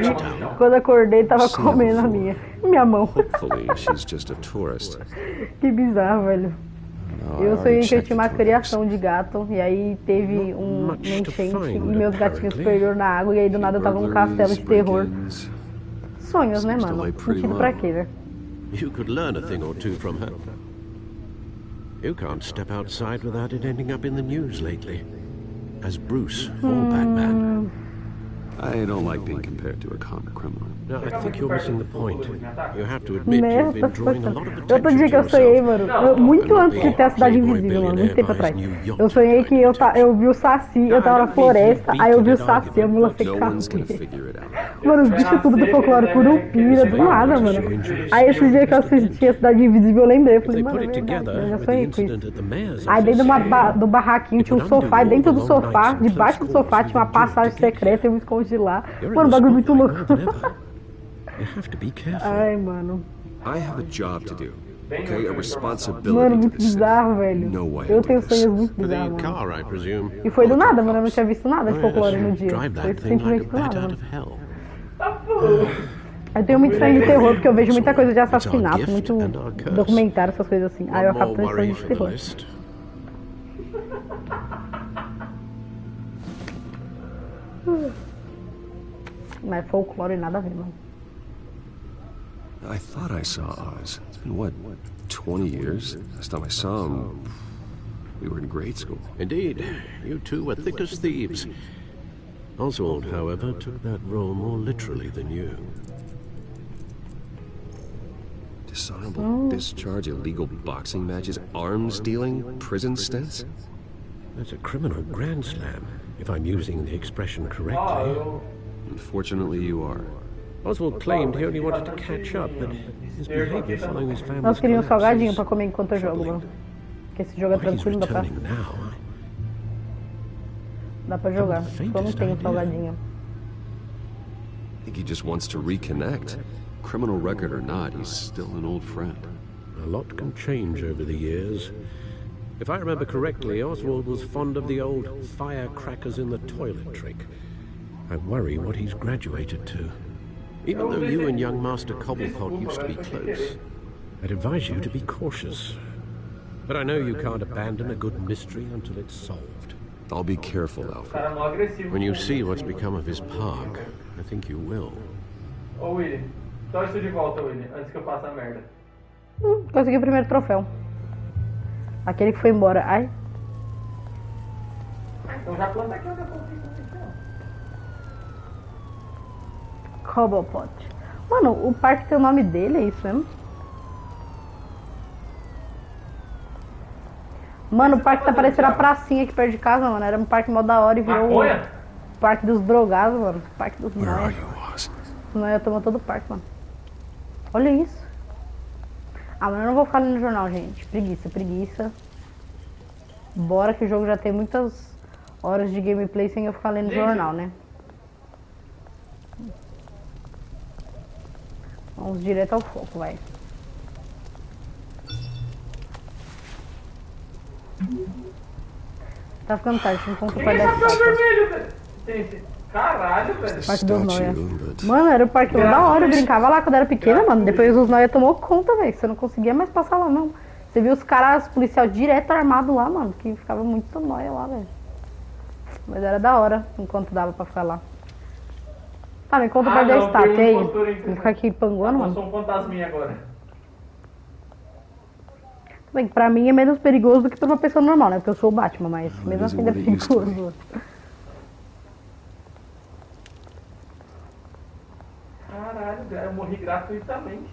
quando acordei tava comendo a minha mão. Hopefully she's just a tourist. Que bizarro, velho. Eu sonhei que eu tinha uma criação de gato e aí teve uma enchente e meus gatinhos perderam na água e aí do nada eu tava num castelo de terror. Sonhos, né, mano? Sentido pra quê, velho? You could learn a thing or two from her. You can't step outside without it ending up in the news lately. As Bruce or Batman. I don't like being compared to a comic criminal. No, I think you're missing the point. You have to admit you've been drawing a lot of Outro attention dia que eu to sonhei, yourself. mano, muito antes de ter a Cidade Invisível, mano, muito tempo atrás. Eu sonhei que eu vi o Saci, eu tava na floresta, aí eu vi o Saci, eu me lancei com a Mano, os bichos tudo do folclore, curupira, do nada, mano. Aí esse dia que eu assisti a Cidade Invisível, eu lembrei, eu falei, mano, é verdade, eu já sonhei com isso. Aí dentro do barraquinho tinha um sofá, e dentro do sofá, debaixo do sofá tinha uma passagem secreta, eu me escondi lá. Mano, um bagulho muito louco. Ai, mano. I have a job to do. Okay, a responsibility. Mano, muito bizarro, velho. Eu tenho sonhos muito bizarros, mano. E foi do nada, mano. Eu não tinha visto nada de folclore no dia. Foi simplesmente do nada, mano. Eu tenho muito sonho de terror, porque eu vejo muita coisa de assassinato, muito documentário, essas coisas assim. Aí eu acabo tendo sonho de terror. Mas folclore nada a ver, mano. I thought I saw Oz. It's been, what, 20 years? Last time I saw him, we were in grade school. Indeed. You two were thick as thieves. Oswald, however, took that role more literally than you. Dishonorable discharge, illegal boxing matches, arms dealing, prison stints? That's a criminal grand slam, if I'm using the expression correctly. Unfortunately, you are. Oswald claimed he only wanted to catch up, but his behavior following his family's Nós queríamos salgadinho pra comer enquanto eu jogo, mano. Porque esse jogo é tranquilo, dá pra... Dá pra jogar, só não tenho salgadinho. I think he just wants to reconnect. Criminal record or not, he's still an old friend. A lot can change over the years. If I remember correctly, Oswald was fond of the old firecrackers in the toilet trick. I worry what he's graduated to. Even though you and young Master Cobblepot used to be close, I'd advise you to be cautious. But I know you can't abandon a good mystery until it's solved. I'll be careful, Alfred. When you see what's become of his park, I think you will. Ô, Willy, só isso de volta, Willy, antes que eu faça a merda. Consegui o primeiro troféu. Aquele que foi embora. Ai. Então já planta aqui onde eu coloquei. Cobblepot. Mano, o parque tem o nome dele, é isso mesmo? Mano, o parque tá parecendo a pracinha aqui perto de casa, mano. Era um parque mó da hora e virou o parque dos drogados, mano. Parque dos nóia. Nóia tomou todo o parque, mano. Olha isso. Ah, mas eu não vou ficar lendo no jornal, gente. Preguiça, preguiça. Bora que o jogo já tem muitas horas de gameplay sem eu ficar lendo jornal, né? Vamos direto ao foco, vai. Tá ficando tarde, não conta o pai da vermelho, caralho, velho. Parque dos Noia. Mano, era o parque da hora, eu brincava lá quando era pequena, mano. Depois os Noia tomou conta, velho. Você não conseguia mais passar lá, não. Você viu os caras, policial direto armado lá, mano. Que ficava muito Noia lá, velho. Mas era da hora, enquanto dava pra ficar lá. Tá, me conta o pai da estátua aí. Vou ficar aqui panguando, mano. Eu sou um fantasminha agora. Bem, pra mim é menos perigoso do que pra uma pessoa normal, né? Porque eu sou o Batman, mas mesmo assim é perigoso. Caralho, eu morri gratuitamente.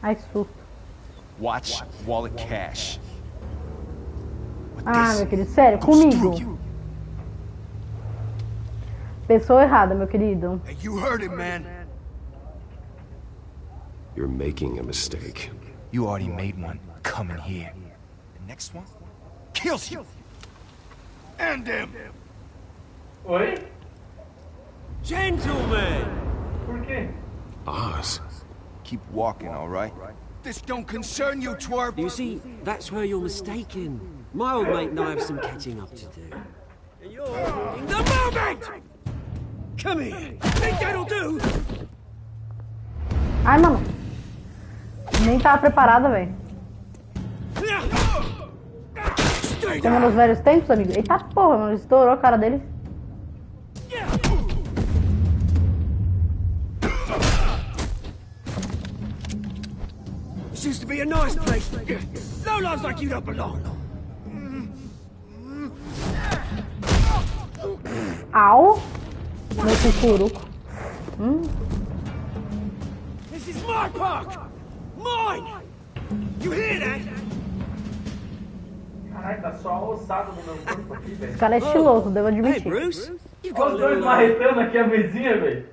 Ai, susto. Watch wallet cash. Ah, meu querido, sério, comigo. Pessoa errada, meu querido. Hey, you heard it, man. You're making a mistake. You already made one coming here. The next one kills you. And him. Oi? Gentlemen! Por quê? Oz. Keep walking, all right? This don't concern you, twerp. You see, that's where you're mistaken. My old mate and I have some catching up to do. And you're in the moment! Come here! Think that'll do? Ai, mano. Nem tava preparada, velho. Como nos velhos tempos, amigo. Eita porra, mano. Estourou a cara dele. This used to be a nice place. No lives like you don't belong. Au. Meu cucuruco. This is my park! Mine! You hear that? Caralho, tá só a ossada do meu corpo aqui, velho. Esse cara é estiloso, devo admitir. Hey, Bruce. You've Olha got os dois marretando aqui a mesinha, velho.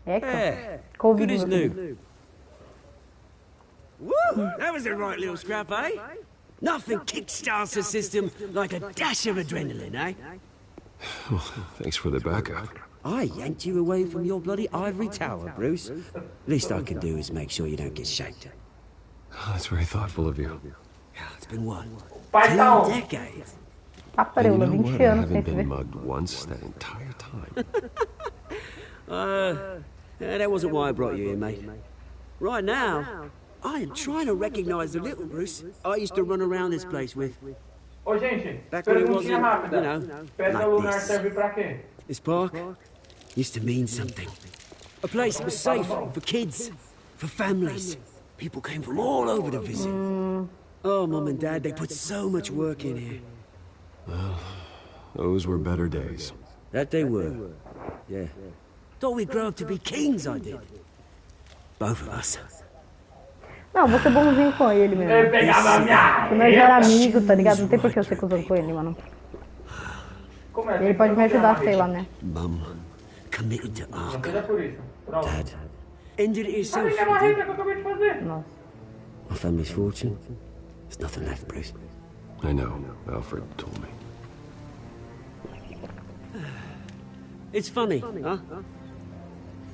É, cara. Yeah. Covid, Good as meu querido. new. Woo! That was a right little scrap, eh? Nothing kickstarts the system like a dash of adrenaline, eh? Thanks for the backup. I yanked you away from your bloody ivory tower, Bruce. Least I can do is make sure you don't get shanked. That's very thoughtful of you. It's been what? 2 decades. Papareula, You know 20 what? I anos sem haven't se been ver. mugged once that entire time. That wasn't why I brought you here, mate. Right now, I am trying to recognize the little Bruce I used to run around this place with. Ô, gente, Back when it perguntinha wasn't, rápida. you know, Pedra like lunar this. serve pra quê? This park used to mean something. A place that was safe for kids, for families. People came from all over to visit. Oh, Mum and Dad, they put so much work in here. Well, those were better days. That they were. Yeah. Thought we'd grow up to be kings, I did. Both of us. Não, vou ser bonzinho com ele mesmo. Eu pegava a minha. Porque nós era amigo, tá ligado? Não tem por que eu ser cuzão com ele, mano. Como é? Ele pode me ajudar, sei lá, né? Mum committed to Não Ark. seja por isso. Pronto. Dad ended it Olha himself. a marreta que eu acabei de fazer. Nossa. My family's fortune. There's nothing left, Bruce. I know. Alfred told me. It's funny, huh?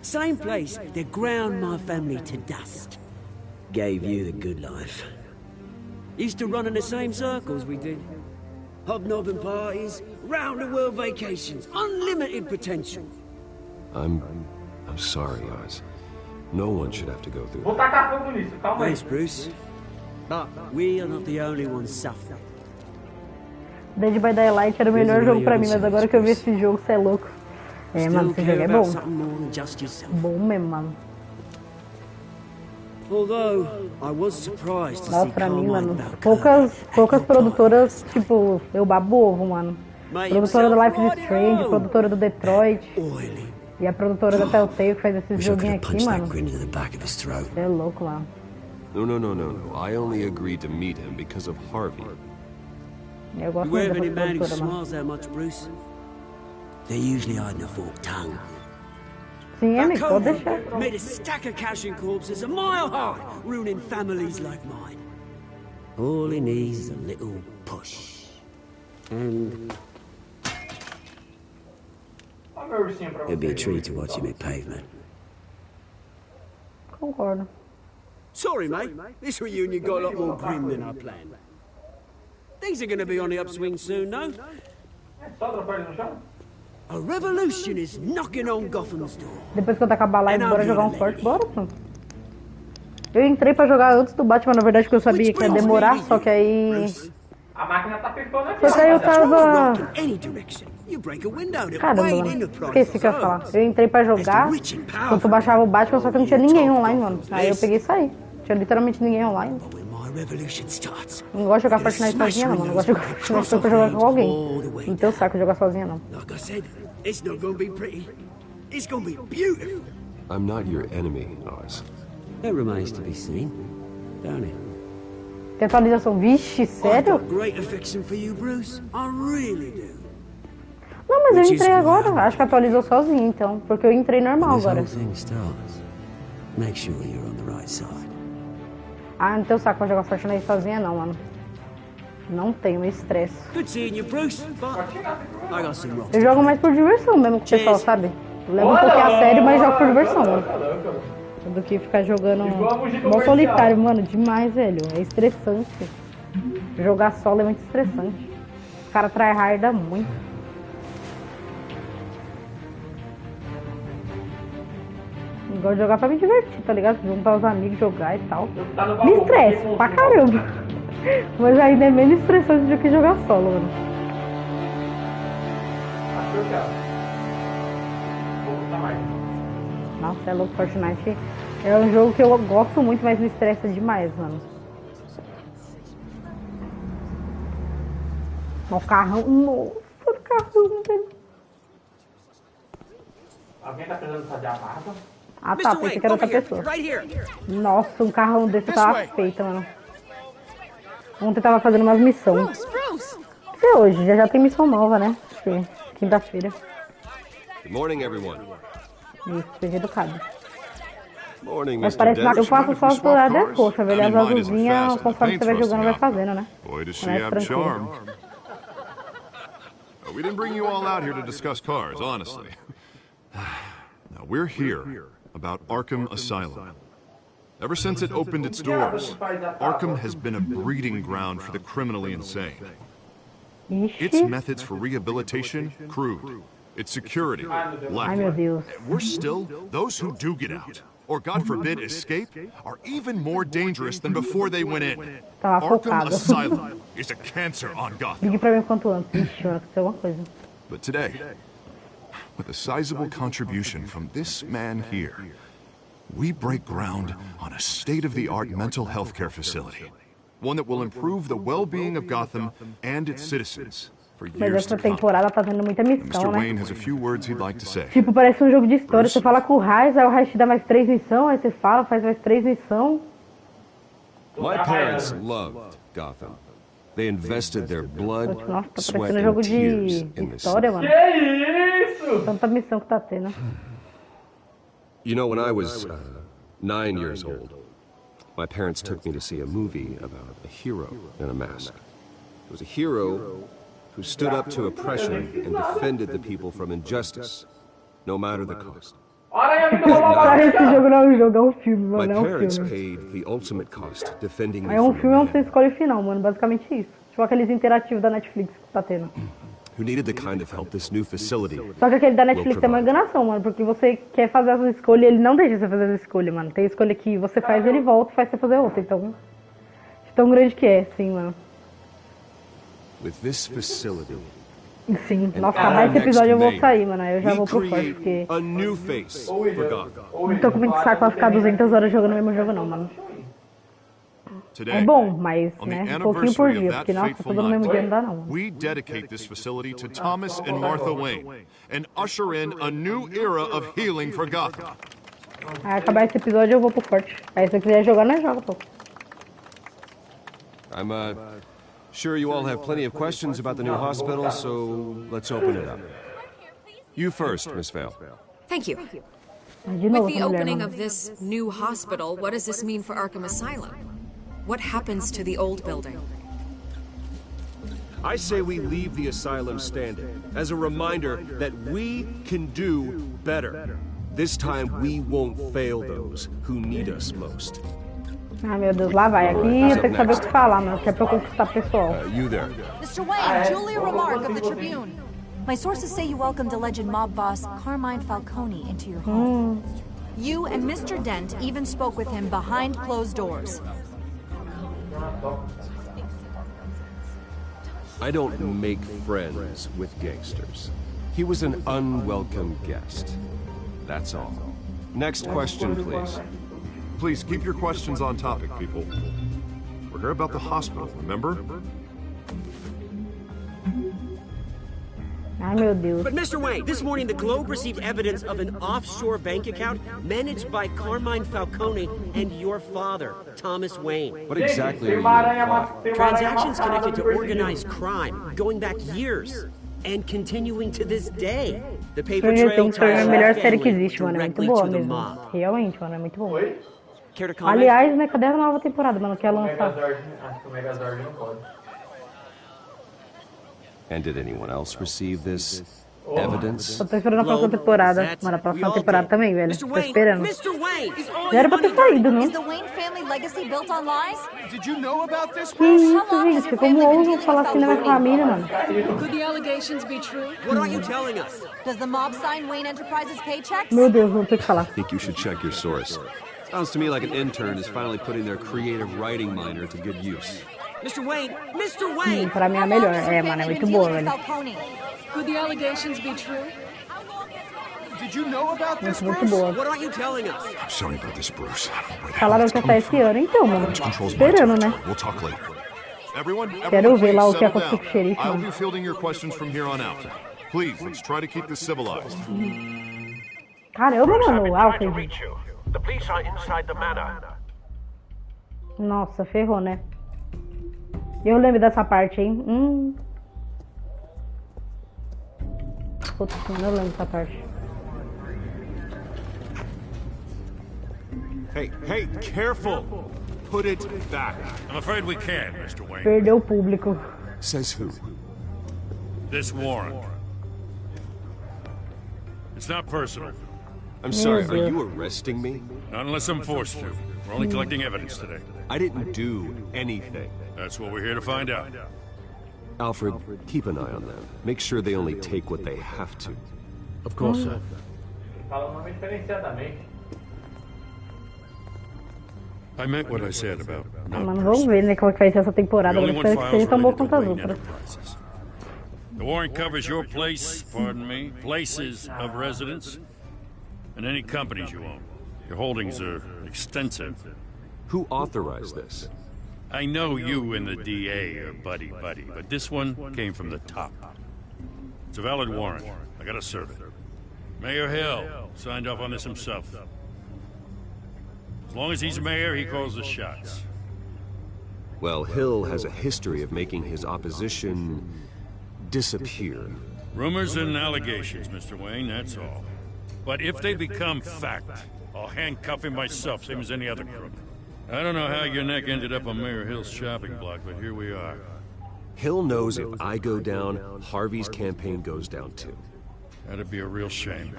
Same place that ground my family to dust. Gave you the good life. Used to run in the same circles we did. Hobnobbing parties, round-the-world vacations, unlimited potential. I'm sorry, Oz. No one should have to go through Vou that. tacar fogo nisso, calma aí. Thanks, Bruce. But we are not the only ones suffering. Dead by Daylight era o melhor jogo pra mim, mas agora que eu vi esse jogo, você é louco. É, mano, esse jogo é bom. Bom mesmo, mano. Although I was surprised to Nossa, see pra mim, Carmine mano, about poucas produtoras, tipo, eu babo ovo, mano. Produtora do Life is Strange, produtora do Detroit. E a produtora da TELLTALE que faz esses joguinhos aqui, mano. Você é louco lá. No. I only agreed to meet him because of Harvey. Eu gosto You muito have any dessa man who produtora, mano. smiles that much, Bruce? They're usually hiding a forked tongue. Sim, That amigo, pode cohort deixar. made a stack of cashing corpses a mile high, ruining families like mine. All he needs is a little push. And Olha meu ursinho pra it'd be a você. treat to watch him hit pavement. Concordo. Sorry, mate. This reunion got a lot more grim than I planned. Things are going to be on the upswing soon, no? Só dropar ele no chão? A revolution is knocking on Gotham's door. Depois que eu acabar a live, bora jogar um forte, bora, pô. Eu entrei pra jogar antes do Batman, na verdade, porque eu sabia que ia demorar, só que aí... A máquina tá pifando aqui. Só que aí eu tava... Caramba, mano. Esqueci o que eu ia falar. Eu entrei pra jogar, enquanto eu baixava o Batman, só que não tinha ninguém online, mano. Aí eu peguei e saí. Tinha literalmente ninguém online. Não gosto de jogar Fortnite sozinha, não, mano. Não gosto de jogar Fortnite pra jogar com alguém. Não tenho saco de jogar sozinha, não. I'm not your enemy, Oz. That remains to be seen, don't it? Tem atualização? Vixe, I've sério? got great affection for you, Bruce. I really do. Não, mas eu entrei agora. Acho que atualizou sozinho, então. Porque eu entrei normal When this agora. whole thing starts, make sure you're on the right side. Ah, não tenho saco pra jogar Fortnite sozinha, não, mano. Não tenho estresse. Good seeing you, Bruce, but I got some rocks. Eu jogo mais por diversão mesmo com o pessoal, sabe? Eu levo um pouquinho a sério, mas jogo por diversão, mano. Do que ficar jogando mó solitário, mano, demais, velho. É estressante. Jogar solo é muito estressante. O cara tryharda muito. Eu gosto de jogar pra me divertir, tá ligado? Juntar os amigos, jogar e tal. Me estresse pra caramba. Mas ainda é menos estressante do que jogar solo, mano. Nossa, é louco, Fortnite é um jogo que eu gosto muito, mas me estressa demais, mano. O carrão, nossa, o carrão, velho. Alguém tá precisando fazer a barba? Ah tá, pensei que era outra pessoa. Nossa, um carrão desse tava feito, mano. Ontem tava fazendo umas missões. Até hoje, já tem missão nova, né? Quinta-feira. Good morning, everyone. Isso, seja educado. Morning, Mas Mr. parece que eu faço só as douradas roxas, velho. As Mine is azulzinhas, fast conforme and the você vai paint's jogando, vai rusting fazendo, né? Boy, does she Mais have tranquilo. charm. We didn't bring you all out here to discuss cars, honestly. Now, we're here about Arkham Asylum. Ever since it opened its doors, Arkham has been a breeding ground for the criminally insane. Its methods for rehabilitation, crude. Its security, Ai, lacking. meu Deus. And worse still, those who do get out, or God forbid escape, are even more dangerous than before they went in. Tava Arkham focado. Asylum is a cancer on Gotham. Ligue pra mim quanto antes. Ixi, vai acontecer alguma coisa. But today, with a sizable contribution from this man here, we break ground on a state-of-the-art mental health care facility. One that will improve the well-being of Gotham and its citizens for Mas years to essa come. temporada tá tendo muita missão, Mr. né? Wayne has a few words he'd like to say. Tipo, parece um jogo de história. Você fala com o Raiz, aí o Raiz te dá mais 3 missões, aí você fala, faz mais 3 missões. My parents loved Gotham. They invested their blood, Nossa, tá sweat, parecendo um jogo and tears de in this história, city. mano. Que isso? Tanta missão que tá tendo. You know, when I was 9 years old, my parents took me to see a movie about a hero in a mask. It was a hero who stood up to oppression and defended the people from injustice, no matter the cost. Cara, esse jogo não é um jogo, é um filme, My mano. É um parents filme. paid the ultimate cost defending me É um from filme a onde você man escolhe o final, mano. Basicamente isso. Tipo aqueles interativos da Netflix que tá tendo. who needed the kind of help this new facility. Só que aquele da Netflix é uma enganação, mano. Porque você quer fazer essa escolha e ele não deixa você fazer essa escolha, mano. Tem escolha que você faz e ele volta e faz você fazer outra. Então, de tão grande que é, sim, mano. With this facility, Sim, nossa, acabar esse episódio eu vou sair, mano. Aí eu já vou pro forte, porque a new face for Gotham. não tô com muito saco pra ficar 200 horas jogando o mesmo jogo, não, mano. É bom, mas, On the né, um pouquinho por anniversary dia, of that porque, nossa, fateful todo no mesmo dia não dá, night, não, mano. we dedicate this facility to Thomas and Martha Wayne and usher in a new era of healing for Gotham. Aí acabar esse episódio eu vou pro forte. Aí se eu quiser jogar, nós joga, pô. I'm sure you all have plenty of questions about the new hospital, so let's open it up. You first, Miss Vale. Thank you. De With novo, the essa mulher, opening mano. of this new hospital, what does this mean for Arkham Asylum? What happens to the old building? I say we leave the asylum standing as a reminder that we can do better. This time we won't fail those who need us most. Ah, meu Deus, lá vai. Aqui eu tenho que saber o que falar, mano, que é pra eu conquistar o pessoal. You there. Mr. Wayne, Julia Remark of the Tribune. My sources say you welcomed alleged mob boss Carmine Falcone into your home. You and Mr. Dent even spoke with him behind closed doors. I don't make friends with gangsters. He was an unwelcome guest. That's all. Next question, please. Please keep your questions on topic, people. We're here about the hospital, remember? Ai, meu Deus. But Mr. Wayne, this morning the Globe received evidence of an offshore bank account managed by Carmine Falcone and your father, Thomas Wayne. What exactly are you implying? Transactions connected to organized crime, going back years, and continuing to this day. The paper Stranger trail Things foi a ties melhor the série que family existe, mano. É muito directly boa to the mesmo. mob. Realmente, mano, é muito bom. Care to comment? Aliás, né, cadê a nova temporada, mano? Quer lançar? Acho que o Megazord não pode. And did anyone else receive this evidence? Só tô esperando a próxima temporada. Mano, a próxima temporada também, velho. Tô esperando. Já era pra ter saído, não? Is the Wayne family legacy built on lies? Did you know about this? Que isso, gente? Como ousam falar assim na minha família, mano? Could the allegations be true? What aren't you telling us? Does the mob sign Wayne Enterprises paychecks? Meu Deus, não tem o que falar. I think you should check your source. Sounds to me like an intern is finally putting their creative writing minor to good use. Mr. Wayne! Mr. Wayne! Pra mim é a melhor. É, mano, é muito boa, velho. Could the allegations be true? Did you know about this, Muito Bruce? boa. What aren't you telling us? I'm sorry about this, Bruce. Falaram que ia sair esse ano, então, mano. Esperando, né? We'll talk later. Everyone, Quero ver lá o que please aconteceu settle com o xerife, down. I'll mano. be fielding your questions from here on out. Please, let's try to keep this civilized. Caramba, mano, o Alfred. The police are inside the manor. Nossa, ferrou, né? Eu lembro dessa parte, hein? Putz, eu lembro dessa parte. Hey, careful! Put it back. I'm afraid we can't, Mr. Wayne. Perdeu o público. Says who? This warrant. It's not personal. I'm sorry, are you arresting me? Not unless I'm forced to. We're only collecting evidence today. I didn't do anything. That's what we're here to find out. Alfred, keep an eye on them. Make sure they only take what they have to. Of course, sir. Fala o nome diferenciadamente. I meant what I said about Ah, mano, vamos ver, né, como é que vai ser essa temporada. Eu espero que seja tão boa quanto as outras. The warrant covers your places of residence, and any companies you own. Your holdings are extensive. Who authorized this? I know you and the DA are buddy-buddy, but this one came from the top. It's a valid warrant. I gotta serve it. Mayor Hill signed off on this himself. As long as he's mayor, he calls the shots. Well, Hill has a history of making his opposition disappear. Rumors and allegations, Mr. Wayne, that's all. But if they become fact, I'll handcuff him myself, same as any other crook. I don't know how your neck ended up on Mayor Hill's shopping block, but here we are. Hill knows if I go down, Harvey's campaign goes down too. That'd be a real shame.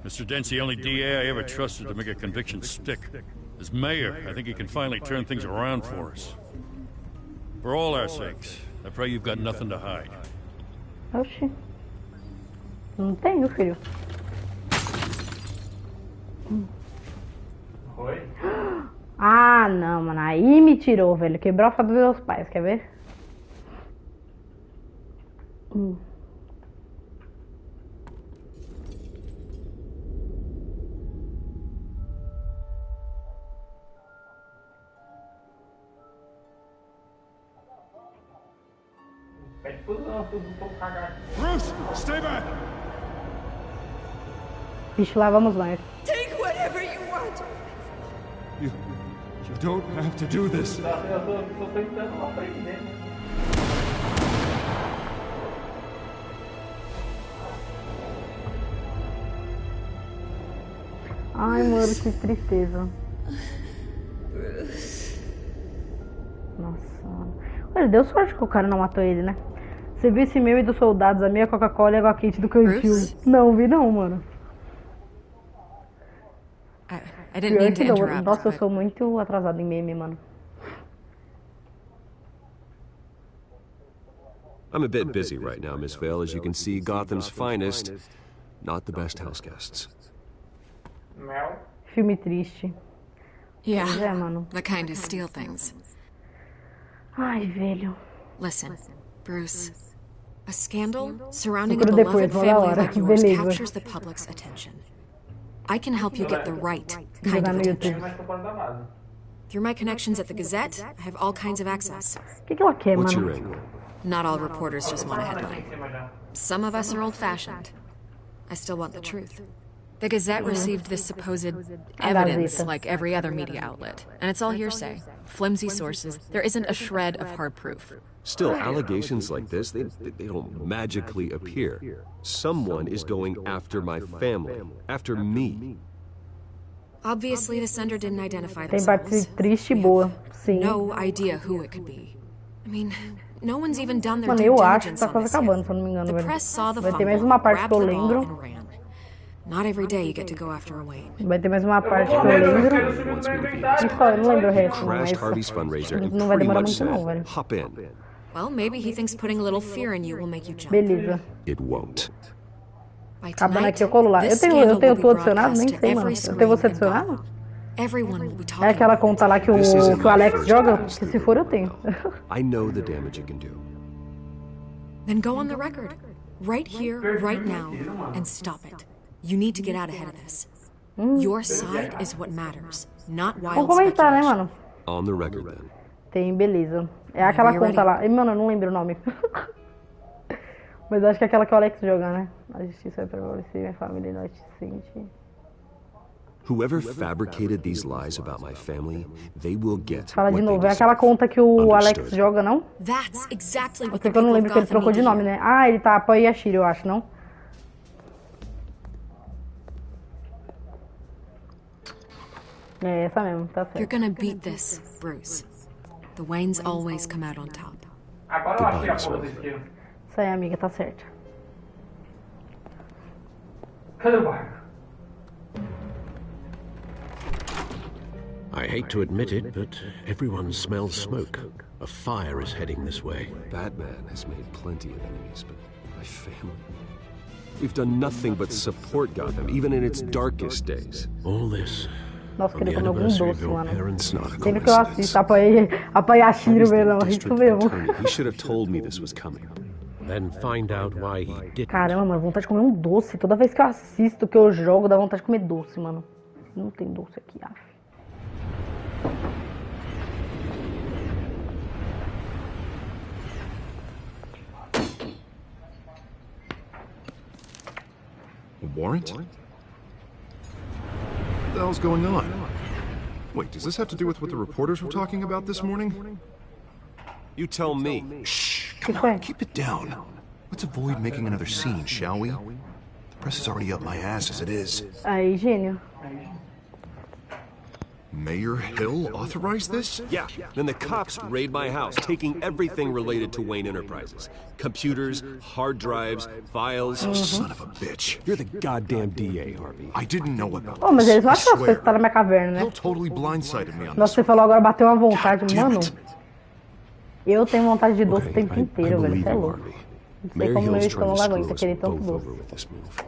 Mr. Dent's the only DA I ever trusted to make a conviction stick. As mayor, I think he can finally turn things around for us. For all our sakes, I pray you've got nothing to hide. Oxi. Não tenho, filho. Oi? Ah, não, mano. Aí me tirou, velho. Quebrou a foto dos meus pais, quer ver? Bruce, stay back! Vixe, lá vamos nós. Take whatever you want. You don't have to do this. Eu tô tentando aprender. Ai, mano, que tristeza. Nossa, mano. Olha, deu sorte que o cara não matou ele, né? Você viu esse meme dos soldados, a minha Coca-Cola e a água quente do cantil? Não, vi não, mano. I didn't mean to Pior que não. interrupt. Nossa, eu sou muito atrasada em meme, mano. I'm a bit busy right now, Miss Vale. As you can see, Gotham's finest, not the best house guests. Mel. Filme triste. Yeah, Pois é, mano. the kind who steal things. Ai, velho. Listen, Bruce. A scandal surrounding a Procuro beloved depois, vou na family hora. like yours Beleza. captures the public's attention. I can help you get the right kind Jogar of no attention. YouTube. Through my connections at the Gazette, I have all kinds of access. O que ela quer, What's mano? your angle? Not all reporters just want a headline. Some of us are old-fashioned. I still want the truth. The Gazette received this supposed evidence like every other media outlet, and it's all hearsay. Flimsy sources. There isn't a shred of hard proof. Still, allegations like this, they don't magically appear. Someone is going after my family, after me. Obviously, the sender didn't identify Tem parte themselves. triste e boa, sim. No idea who it could be. I mean, no one's even done their Mano, due eu acho que diligence tá on quase this yet. acabando, se eu não me engano, The velho. press saw the Vai ter mais fumble, uma parte que grabbed eu the ball lembro. and ran. Not every day you get to go after a Wayne. Vai ter mais uma parte que eu lembro. E só, eu não lembro o resto, não, Crashed mas Harvey's fundraiser and não vai pretty demorar much muito não, said, velho. hop in. Well, maybe he thinks putting a little fear in you will make you jump. Beleza. It won't. By Acabando tonight, aqui, eu colo lá. Eu this tenho scandal will be tu adicionado? Nem broadcast sei, to mano. every Eu tenho screen você in adicionado? Gotham. Everyone will be É talking aquela about conta lá que o Alex joga? Porque se for, eu tenho. I know the damage it can do. Then go on the record. Right here, right now, and stop it. You need to get out ahead of this. Your side is what matters, not Vamos wild comentar, né, speculation. mano? On the record, then. Tem, beleza. É aquela conta lá. Mano, eu não lembro o nome. Mas acho que é aquela que o Alex joga, né? A justiça vai prevalecer, minha família inocente. Whoever fabricated these lies about my family, they will get Fala de what they novo. É deserve. aquela conta que o Alex Understood. joga, não? That's exactly Eu what sei the que eu não people of lembro que ele Gotham trocou need de to nome, hear. né? Ah, ele tá apoia Yashiro, eu acho, não? É essa mesmo, tá You're certo. gonna beat this, Bruce. The Waynes always come out on top. Agora eu achei a porra desse tiro. Isso aí, amiga, tá certo. Cadê o barco? I hate to admit it, but everyone smells smoke. A fire is heading this way. Batman has made plenty of enemies, but my family... We've done nothing but support Gotham, even in its darkest days. All this Nossa, on the queria comer algum anniversary of doce, your mano. parents' not a Sempre que eu assisto, apoia Yashiro, velho. Isso mesmo. He should have told me this was coming. Then find out why he didn't. Caramba, mano, vontade de comer um doce. Toda vez que eu assisto, que eu jogo, dá vontade de comer doce, mano. Não tem doce aqui, af. A warrant? What the hell's going on? Wait, does this have to do with what the reporters were talking about this morning? You tell me. Shh, come on, keep it down. Let's avoid making another scene, shall we? The press is already up my ass as it is. Aí, gênio. Mayor Hill authorized this? Yeah, then the cops raid my house, taking everything related to Wayne Enterprises. Computers, hard drives, files. Oh, son of a bitch. You're the goddamn DA, Harvey. I didn't know about Oh, mas eles não I acham as coisas swear. que tá na minha caverna, né? Hill totally blindsided me on Nossa, this. você falou agora, bateu uma vontade, mano. Eu tenho vontade de doce o tempo I inteiro, velho. believe Você é you, louco. Harvey. Não sei Mayor como meu Hill's trying to estômago screw aguenta us querer tanto both doce. over with this move.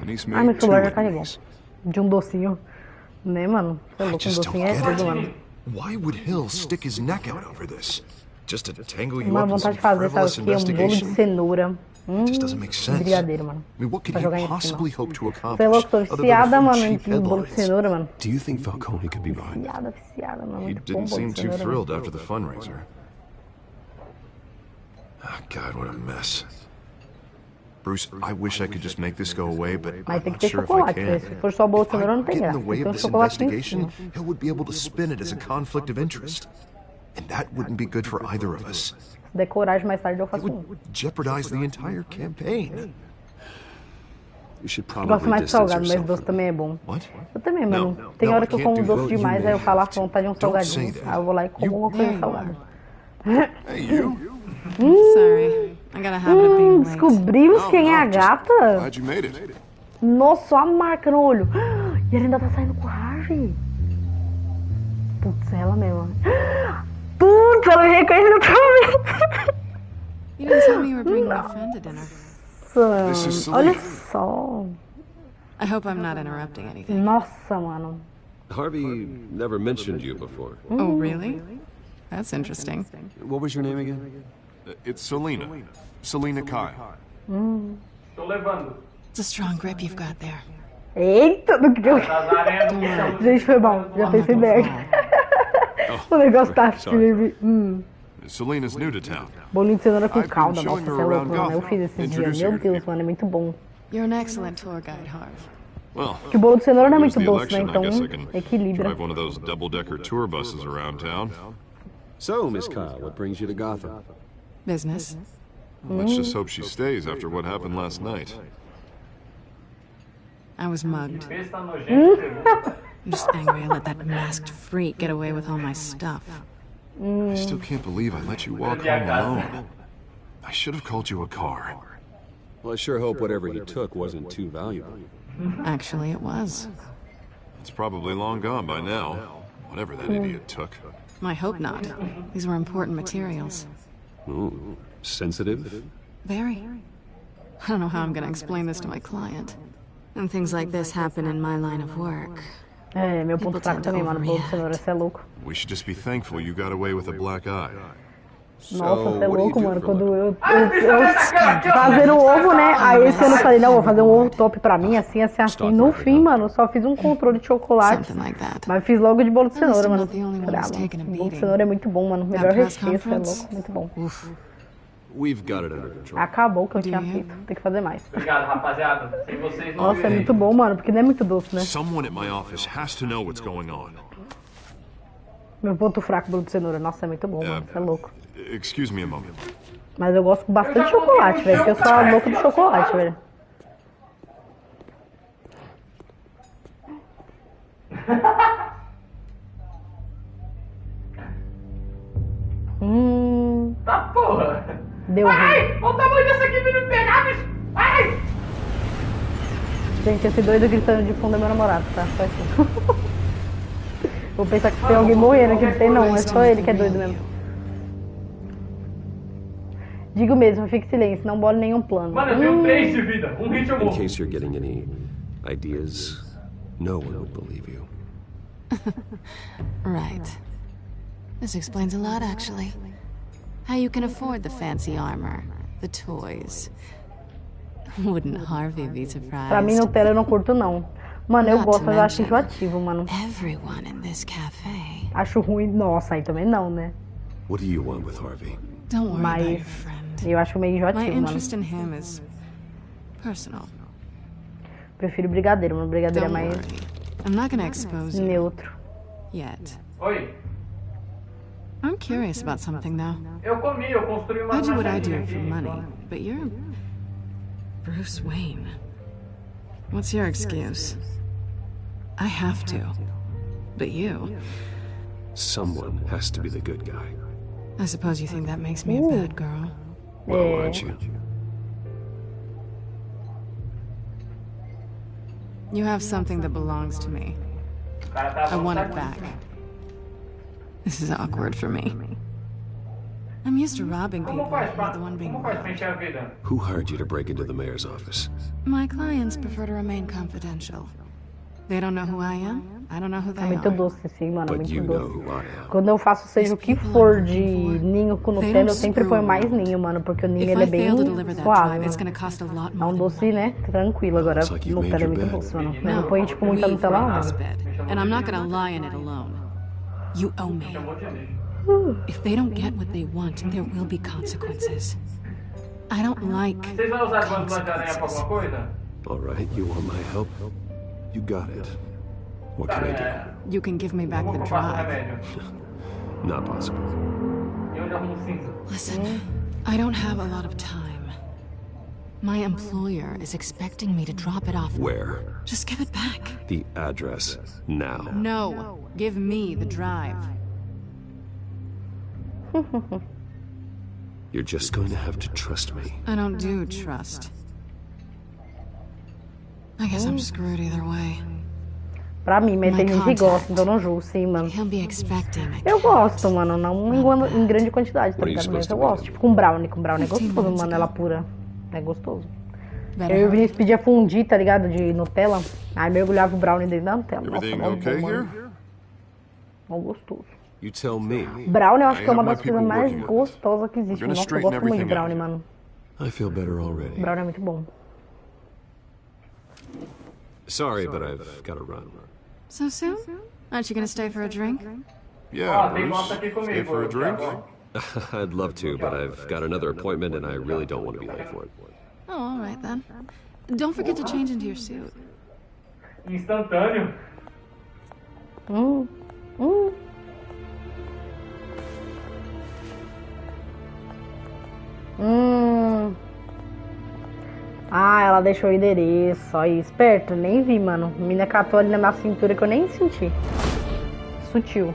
And he's Ah, meu made two celular já carregou. enemies. De um docinho. Né, mano? Você é I louco, um just don't docinho é get tudo, it. mano. Why would Hill stick his neck out over this? Just to tangle you Uma up in some vontade de fazer, sabe frivolous o quê? Um bolo de investigation? cenoura. Just doesn't make sense. Brigadeiro, mano. I mean, what could Pra he jogar em cima. possibly hope to Você é accomplish louco, tô other than viciada, a mano, few em cheap bolo de headlines? cenoura, mano. Do you think Falcone could be behind it? Viciada, mano. He Muito bom didn't bolo seem de too cenoura, thrilled mano. after the fundraiser. Ah, God, what a mess. Bruce, I wish I could just make this go away, but Mas I'm tem que not ter sure if I chocolate, can. né? Se for só bolo de If cenoura, I não tem get in graça. the way Tem que ter of um this chocolate em investigation, cima. Hill would be able to spin it as a conflict of interest. And that wouldn't be good for either of us. Se der coragem, mais tarde eu faço um. Jeopardize the entire campaign. You should Eu gosto probably mais de distance salgado, mas yourself doce from também é bom. What? Eu também, mano. No, Tem no, hora I que eu can't como do doce that. demais, aí eu falo a vontade de um Don't say salgadinho. that. Aí eu vou lá e como uma coisa salgada. Hey, you. Sorry. I got a habit of being late. Descobrimos quem é a gata. Glad you made it. Nossa, a marca no olho. E ela ainda tá saindo com o Harvey. Putz, é ela mesmo. Putz, ela me reconheceu também. You didn't tell me you were bringing a friend to dinner. This is Olha Selena. só. I hope I'm not interrupting anything. Nossa, mano. Harvey never mentioned you before. Oh, really? That's interesting. What was your name again? It's Selena. Selena Kai. Tô levando. It's a strong grip you've got there. Eita, do que eu... Gente, foi mal. Já pensei merda. O negócio tá firme. Selena's new to town. Bolinho de cenoura com I've been calda, showing nossa, her você é louco, around mano. Eu Gotham, fiz esses dias. introducing Meu her to Deus, mano, é muito bom. You're an excellent tour guide, Harv. Well, Que o bolo de cenoura não é muito the doce, né? election, Então I guess I can equilibra. drive one of those double-decker tour buses around town. So, Miss Kyle, what brings you to Gotham? Business. Let's just hope she stays after what happened last night. I was mugged. I'm just angry I let that masked freak get away with all my stuff. I still can't believe I let you walk home alone. I should have called you a car. Well, I sure hope whatever he took wasn't too valuable. Actually, it was. It's probably long gone by now, whatever that idiot took. I hope not. These were important materials. Ooh, sensitive? Very. I don't know how I'm gonna explain this to my client. And things like this happen in my line of work. É, meu ponto fraco também, mano. Bolo de cenoura, você é louco. We should just be thankful you got away with a black eye. Nossa, você é louco, mano. Quando eu fazendo ovo, né? Aí esse ano eu falei, não, vou fazer um ovo top pra mim, assim, assim, assim. No fim, mano, só fiz um controle de chocolate. Mas fiz logo de bolo de cenoura, mano. Bolo de cenoura é muito bom, mano. Melhor recheio, você é louco. Muito bom. We've got it under control. Acabou o que eu tinha feito. Tem que fazer mais. Obrigado, rapaziada. Sem vocês não. Nossa, é muito bom, mano, porque não é muito doce, né? Someone at my office has to know what's going on. Meu ponto fraco, bolo de cenoura. Nossa, é muito bom, mano. Você é louco. Excuse me a moment. Mas eu gosto bastante de chocolate, velho. Porque eu sou louco de chocolate, velho. Tá porra. Deu ruim. Ai, olha o tamanho dessa aqui vindo me pegar, bicho. Ai. Gente, esse doido gritando de fundo é meu namorado, tá? Só aqui. Vou pensar que tem alguém morrendo aqui, não tem não, é só ele que é doido mesmo. Digo mesmo, fique em silêncio, não bole nenhum plano. Mano, eu tenho 3 de vida, um hit eu morro. In case you're getting any ideas, no one would believe you. Right. This explains a lot, actually. How you can afford the fancy armor, the toys. Wouldn't Harvey be surprised? Pra mim, Nutella eu não curto, não. Mano, eu gosto, mas eu acho enjoativo, mano. Everyone in this cafe. Acho ruim. Nossa, aí também não, né? What do you want with Harvey? Don't worry about your Mas friend. eu acho meio enjoativo, My mano. interest in him is personal. Prefiro brigadeiro, mano. Brigadeiro é Don't mais worry. I'm not gonna expose you neutro. yet. Oi. I'm curious about something, though. Eu comi, eu construí uma I do what I maçãzinha do for aqui. money, but you're Bruce Wayne. What's your excuse? I have to. But you? Someone has to be the good guy. I suppose you think that makes me a bad girl. Well, aren't you? You have something that belongs to me. I want it back. This is awkward for me. I'm used to robbing people, not the one being robbed. Who hired you to break into the mayor's office? My clients prefer to remain confidential. They don't know who I am. I don't know who É they muito are. doce, sim, mano. É But muito you know doce. who I am. Quando eu faço, seja o que for de ninho com Nutella, eu sempre ponho mais ninho, mano. Porque o ninho, ele é bem suave, mano. É um doce, né? Tranquilo. Agora, Nutella é muito doce, mano. Eu não ponho, tipo, muita Nutella, não. And I'm not gonna lie in it alone. You owe me. If they don't get what they want, there will be consequences. I don't like Vocês vão usar banco de aranha pra alguma coisa? All right, you want my help? You got it. What can I do? You can give me back the Vou passar drive. remédio. Not possible. E onde arrumo cinza? Listen, I don't have a lot of time. My employer is expecting me to drop it off. Where? Just give it back. The address now. No, give me the drive. You're just going to have to trust me. I don't do trust. I guess I'm screwed either way. Pra mim, mas tem gente que gosta, então eu não julgo, sim, mano. He'll be expecting it. Eu gosto, mano, não em grande quantidade, tá ligado? Mas eu gosto, tipo com brownie é gostoso, mano, ela pura. É gostoso. Eu e o Vinícius pedia fundi, tá ligado? De Nutella. Aí mergulhava o brownie dentro da Nutella. Nossa, Everything mó okay bom, here? mano. Mó gostoso. You tell me. Brownie eu acho I que é uma have my das coisas people mais working on it. gostosas que existe. We're gonna Nossa, eu straighten gosto muito de everything brownie, out. mano. I feel better already. Brownie é muito bom. Sorry, but I've got to run. So soon? Aren't you gonna stay for a drink? Yeah, Tem Bruce. moto aqui Stay comigo. for a drink? I'd love to, but I've got another appointment and I really don't want to be late for it. Oh, all right then. Don't forget to change into your suit. Instantâneo. Ah, ela deixou o endereço. Aí, esperto, nem vi, mano. A mina catou ali na minha cintura que eu nem senti. Sutil.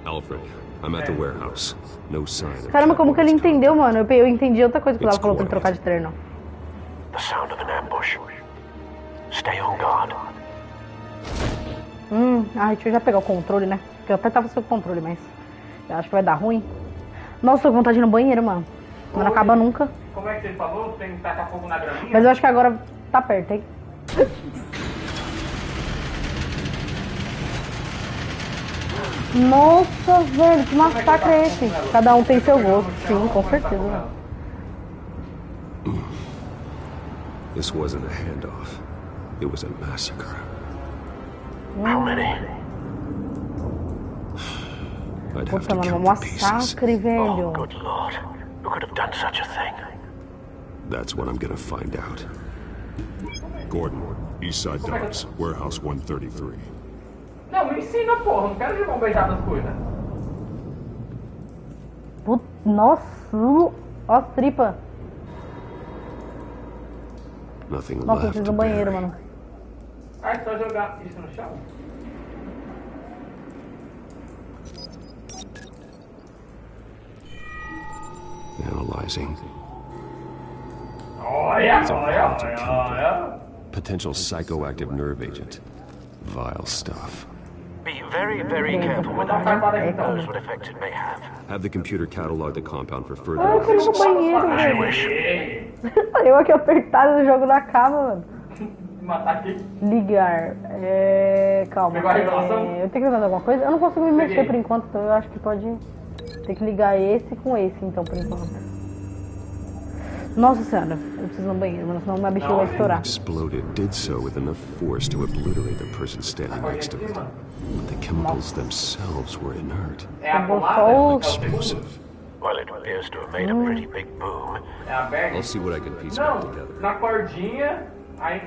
Alfred, I'm at the warehouse. No sign. Caramba, como que ele entendeu, mano? Eu entendi outra coisa que ela falou pra ele trocar de terno. The sound of an ambush. Stay on guard. Ai, deixa eu já pegar o controle, né? Porque eu até tava sem o controle, mas eu acho que vai dar ruim. Nossa, tô com vontade de ir no banheiro, mano. Não acaba nunca. Como é que você falou? Tem que tacar fogo na graminha? Mas eu acho que agora tá perto, hein? Nossa, velho, que massacre é esse? Cada um tem seu gosto. Sim, com certeza, né? This wasn't a handoff. It was a massacre. How many? I'd have Puta, to mano, um count the pieces. massacre, velho. Oh, good lord. Who could have done such a thing? That's what I'm gonna find out. Gordon, Eastside Docks, Warehouse 133. Não, me ensina, porra. Não quero de mão beijada as coisas. Nossa, ó as tripas. Nothing Nossa, eu left preciso to do banheiro, bury. mano. Ah, é só jogar isso no chão? Analyzing. Olha. Potential psychoactive nerve agent. Vile stuff. Be very, very careful with that. Who knows what effect it may have. Have the computer catalog the compound for further Ah, eu quero ir no banheiro, velho. Eu aqui apertado no jogo da cama, mano. Matar aqui. Ligar. Calma. Pegou a revelação? Eu tenho que fazer alguma coisa? Eu não consigo me mexer por enquanto, então eu acho que pode ter que ligar esse com esse, então, por enquanto. Nossa senhora, eu preciso ir no banheiro, mano, senão minha bexiga vai estourar. Exploded did so with enough force to obliterate the person standing next to it. But the chemicals themselves were inert. Explosive. Well, it appears to have made a pretty big boom. I'll see what I can piece back together. Na cordinha, aí...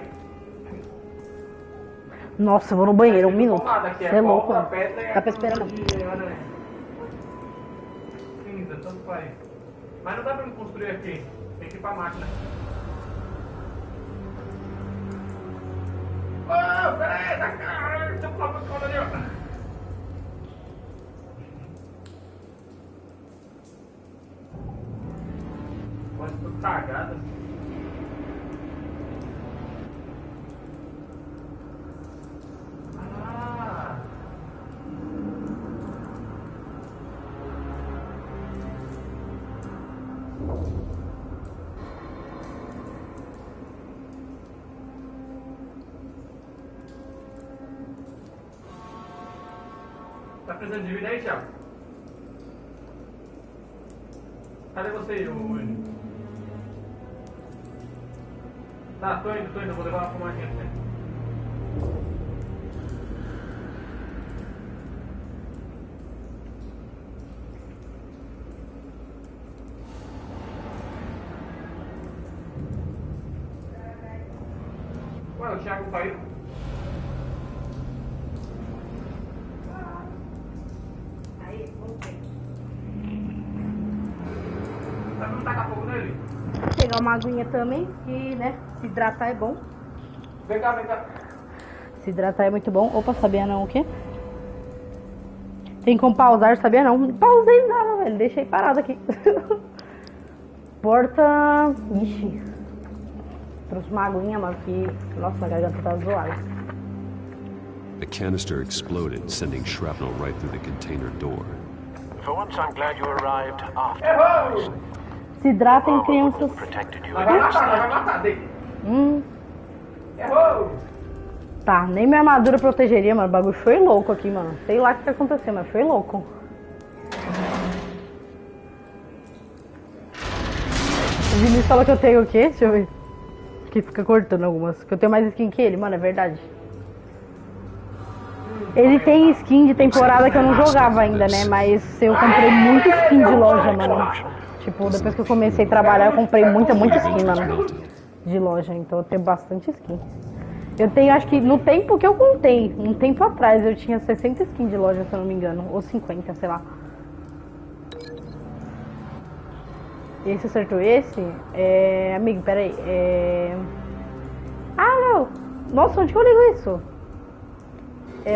Nossa, eu vou no banheiro, 1 minuto. Você é louco, mano. Dá pra esperar não. Cinza, tanto faz. Mas não dá pra me construir aqui. Tem que ir pra máquina. Oh, peraí, tá cara. Deixa eu pular pra fora ali, ó. Pode tudo cagado. Tá precisando de vida aí, Thiago? Cadê você, William? Tá, tô indo, vou levar uma fumadinha pra você. Ué, o Thiago caiu? Aí, voltei. Tá pra não tacar fogo nele? Pegar uma aguinha também, que, né, se hidratar é bom. Vem cá. Se hidratar é muito bom. Opa, sabia não o quê? Tem como pausar, sabia não? Não pausei nada, velho. Deixei parado aqui. Porta... Ixi. Trouxe uma aguinha, mas que... Nossa, a garganta tá zoada. The canister exploded, sending shrapnel right through the container door. For once, I'm glad you arrived after. Se hidratem, crianças. Vai matar, Errou! Tá, nem minha armadura protegeria, mano. O bagulho foi louco aqui, mano. Sei lá o que aconteceu, mas foi louco. O Vinícius falou que eu tenho o quê? Deixa eu ver. Que fica cortando algumas. Que eu tenho mais skin que ele, mano, é verdade. Ele tem skin de temporada que eu não jogava ainda, né? Mas eu comprei muita skin de loja, mano. Tipo, depois que eu comecei a trabalhar, eu comprei muita skin, mano. De loja, então eu tenho bastante skin. Eu tenho, acho que no tempo que eu contei, um tempo atrás, eu tinha 60 skins de loja, se eu não me engano. Ou 50, sei lá. Esse acertou esse? Amigo, peraí. Ah, não! Nossa, onde que eu ligo isso?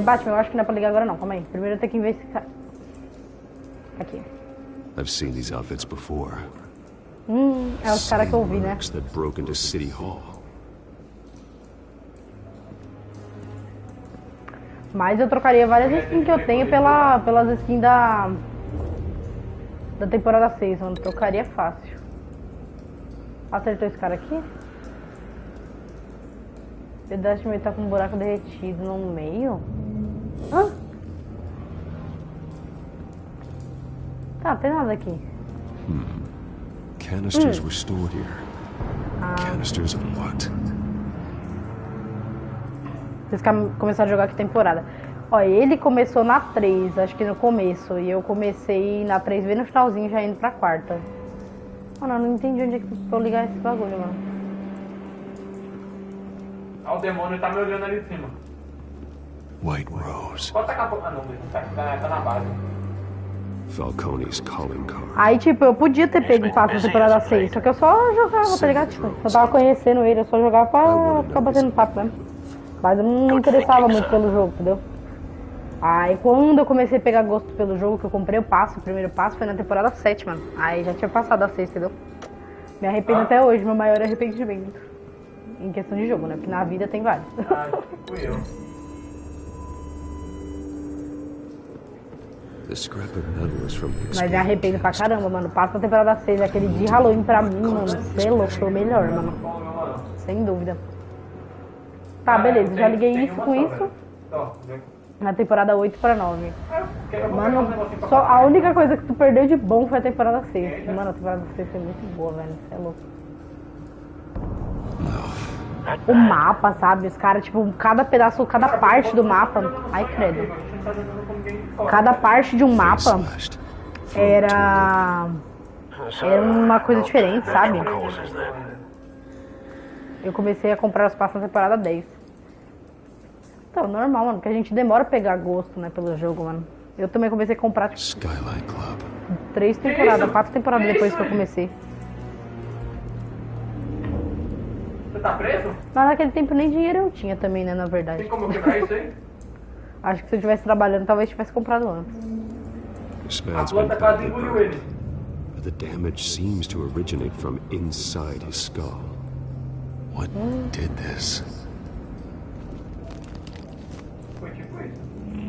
Batman, eu acho que não é pra ligar agora não, calma aí. Primeiro eu tenho que investigar. Aqui. I've seen these outfits before. É os caras que eu vi, né? That broke into City Hall. Mas eu trocaria várias skins que eu tenho pelas skins da temporada 6, mano. Trocaria fácil. Acertou esse cara aqui? O pedaço de metal com um buraco derretido no meio? Hã? Tá, tem nada aqui. Canisters were stored here. Canisters of what? Vocês começaram a jogar que temporada? Ó, ele começou na 3, acho que no começo. E eu comecei na 3, bem no finalzinho, já indo pra 4. Mano, eu não entendi onde é que eu ligar esse bagulho, mano. Ah, o demônio tá me olhando ali de cima. White Rose. Pode tacar a boca. Ah, não, tá na base. Falcone's calling card. Aí, tipo, eu podia ter pego o passo da temporada 6, só que eu só jogava, tá ligado? Tipo, eu tava conhecendo ele, eu só jogava pra ficar batendo papo, né? Mas eu não me interessava muito pelo jogo, entendeu? Aí quando eu comecei a pegar gosto pelo jogo, que eu comprei o primeiro passo foi na temporada 7, mano. Aí já tinha passado a 6, entendeu? Me arrependo até hoje, meu maior arrependimento. Em questão de jogo, né? Porque na vida tem vários. Fui eu. Mas me arrependo pra caramba, mano. Passa a temporada 6, aquele de Halloween pra mim, mano. Você é louco, foi o melhor, mano. Sem dúvida. Tá, beleza, já liguei isso com isso. Na temporada 8 pra 9. Mano, só a única coisa que tu perdeu de bom foi a temporada 6. Mano, a temporada 6 foi muito boa, velho. Você é louco. O mapa, sabe? Os caras, tipo, cada pedaço, cada parte do mapa. Ai, credo. Cada parte de um mapa era uma coisa diferente, sabe? Eu comecei a comprar os passos na temporada 10. Então, normal, mano, porque a gente demora a pegar gosto, né, pelo jogo, mano. Eu também comecei a comprar, tipo, 3 temporadas, 4 temporadas depois que eu comecei. Você tá preso? Mas naquele tempo nem dinheiro eu tinha também, né, na verdade. Tem como eu quebrar isso aí? Acho que se eu estivesse trabalhando, talvez tivesse comprado antes. A planta quase engoliu ele. But the damage seems to originate from inside his skull. What did this? Foi tipo isso.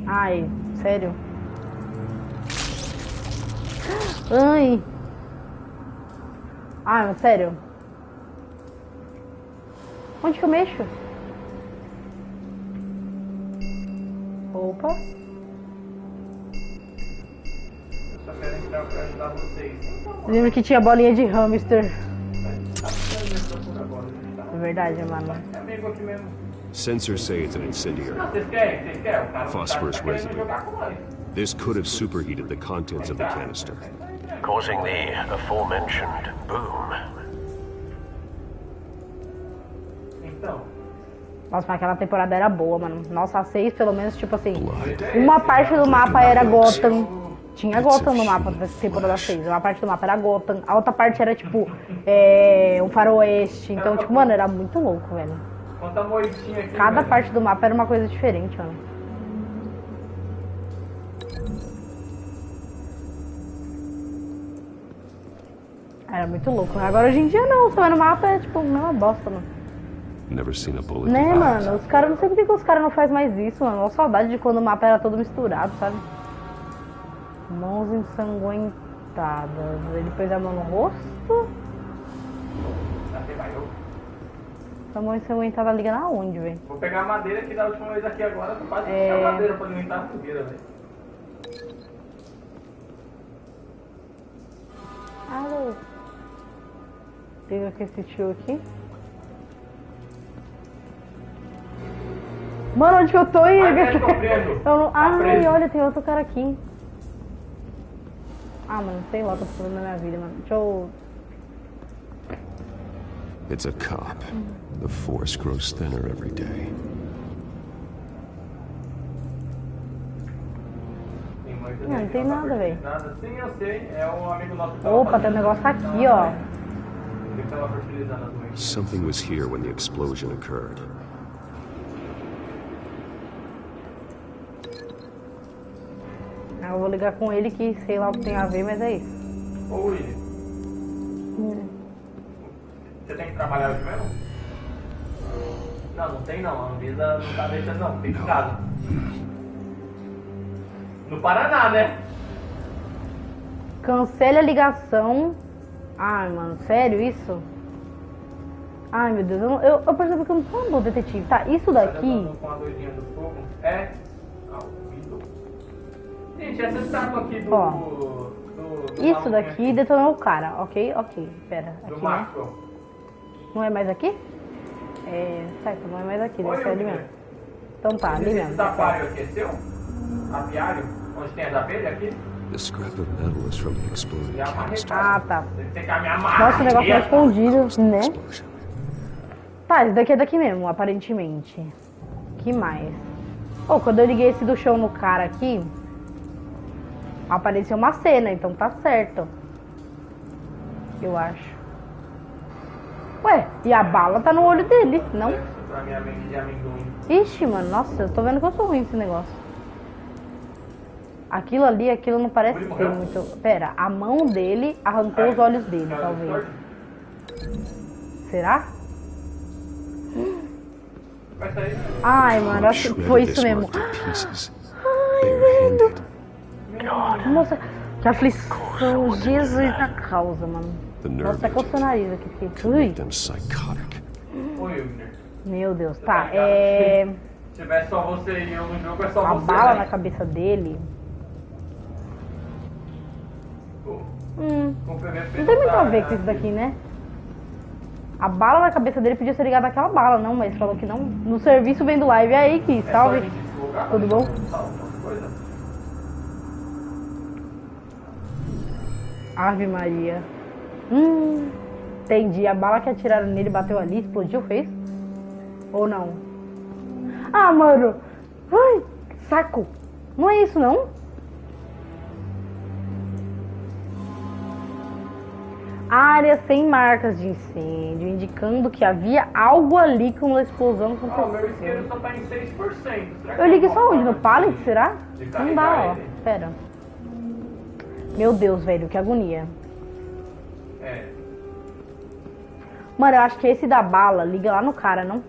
Ai, sério? Ai! Ai, mas sério? Onde que eu mexo? Opa! Eu só quero entrar pra ajudar vocês. Lembra que tinha bolinha de hamster? É verdade, mano. É amigo aqui mesmo. Sensors say it's an incendiary. Vocês querem? O cara Phosphorus tá querendo residue. jogar com nós. This could have superheated the contents of the canister. Causing the aforementioned boom. Então. Nossa, mas aquela temporada era boa, mano. Nossa, a 6, pelo menos, tipo assim, uma parte do mapa era Gotham. Tinha Gotham no mapa da temporada 6. Uma parte do mapa era Gotham. A outra parte era, tipo, um faroeste. Então, tipo, mano, era muito louco, velho. Quanta moitinha aqui, cada parte do mapa era uma coisa diferente, mano. Era muito louco. Agora, hoje em dia, não. Você vai no mapa, é, tipo, uma bosta, mano. Never seen a bullet. Né, mano? Os caras, não sei por que os caras não fazem mais isso, mano. Uma saudade de quando o mapa era todo misturado, sabe? Mãos ensanguentadas. Ele pôs a mão no rosto. Essa mão ensanguentada liga na onde, velho? Vou pegar a madeira que da última vez aqui agora, tu quase puxar a madeira pra alimentar a fogueira, velho. Alô? Liga com esse tio aqui. Mano, onde que eu tô indo? Eu não... Ai, olha, tem outro cara aqui. Ah, mano, sei lá, tô falando na minha vida, mano. Deixa eu... It's a cop. The force grows thinner every day. Não tem nada, velho. Nada, sim, eu sei. É um amigo nosso que Opa, tem um negócio aqui, ó. Ele tava fertilizando as doenças. Something was here when the explosion occurred. Eu vou ligar com ele que sei lá o que tem a ver, mas é isso. Ô, William. Você tem que trabalhar hoje mesmo? Não, não tem não. A Anvisa não tá deixando não. Tem de casa. No Paraná, né? Cancele a ligação. Ai, mano, sério isso? Ai, meu Deus, eu percebi que eu não sou um bom detetive. Tá, isso daqui... Com a doidinha do fogo. É. Gente, essa estátua aqui do... Ó, do isso daqui aqui detonou o cara. Ok, pera. Do aqui, Marco. né? Não é mais aqui? É, certo, não é mais aqui, deve ser ali mesmo. Então tá, ali mesmo. Esse aquário aqui é seu? Apiário? Onde tem as abelhas aqui? The scrap of metal is from the exploded canister. Ah, tá. Tem que me amarrar. Nossa, o negócio tá escondido, né? Tá, esse daqui é daqui mesmo, aparentemente. Que mais? Oh, quando eu liguei esse do chão no cara aqui, apareceu uma cena, então tá certo. Eu acho. Ué, e a bala tá no olho dele, não? Pra minha mente de amendoim. Ixi, mano, nossa, eu tô vendo que eu sou ruim nesse negócio. Aquilo ali, aquilo não parece ser muito... Pera, a mão dele arrancou os olhos dele, talvez. Será? Ai, mano, acho que foi isso mesmo. Ai, velho. Nossa, que aflição, Jesus na causa, mano. Nossa, até coçou o nariz aqui. Ui. Meu Deus, tá, Se tiver só você e eu no jogo, é só a você. bala na cabeça dele. Não tem muito a ver com isso daqui, né? A bala na cabeça dele podia ser ligada àquela bala, não, mas falou que não. No serviço vem do live. E aí, que salve. Tudo bom? Ave Maria. Entendi. A bala que atiraram nele bateu ali, explodiu, fez? Ou não? Ah, mano. Ai, saco. Não é isso, não? Área sem marcas de incêndio, indicando que havia algo ali quando a explosão aconteceu. Meu isqueiro só tá em 6%. Eu liguei só onde? No pallet, será? Não dá, ó. Pera. Meu Deus, velho, que agonia. Mano, eu acho que esse da bala liga lá no cara, não?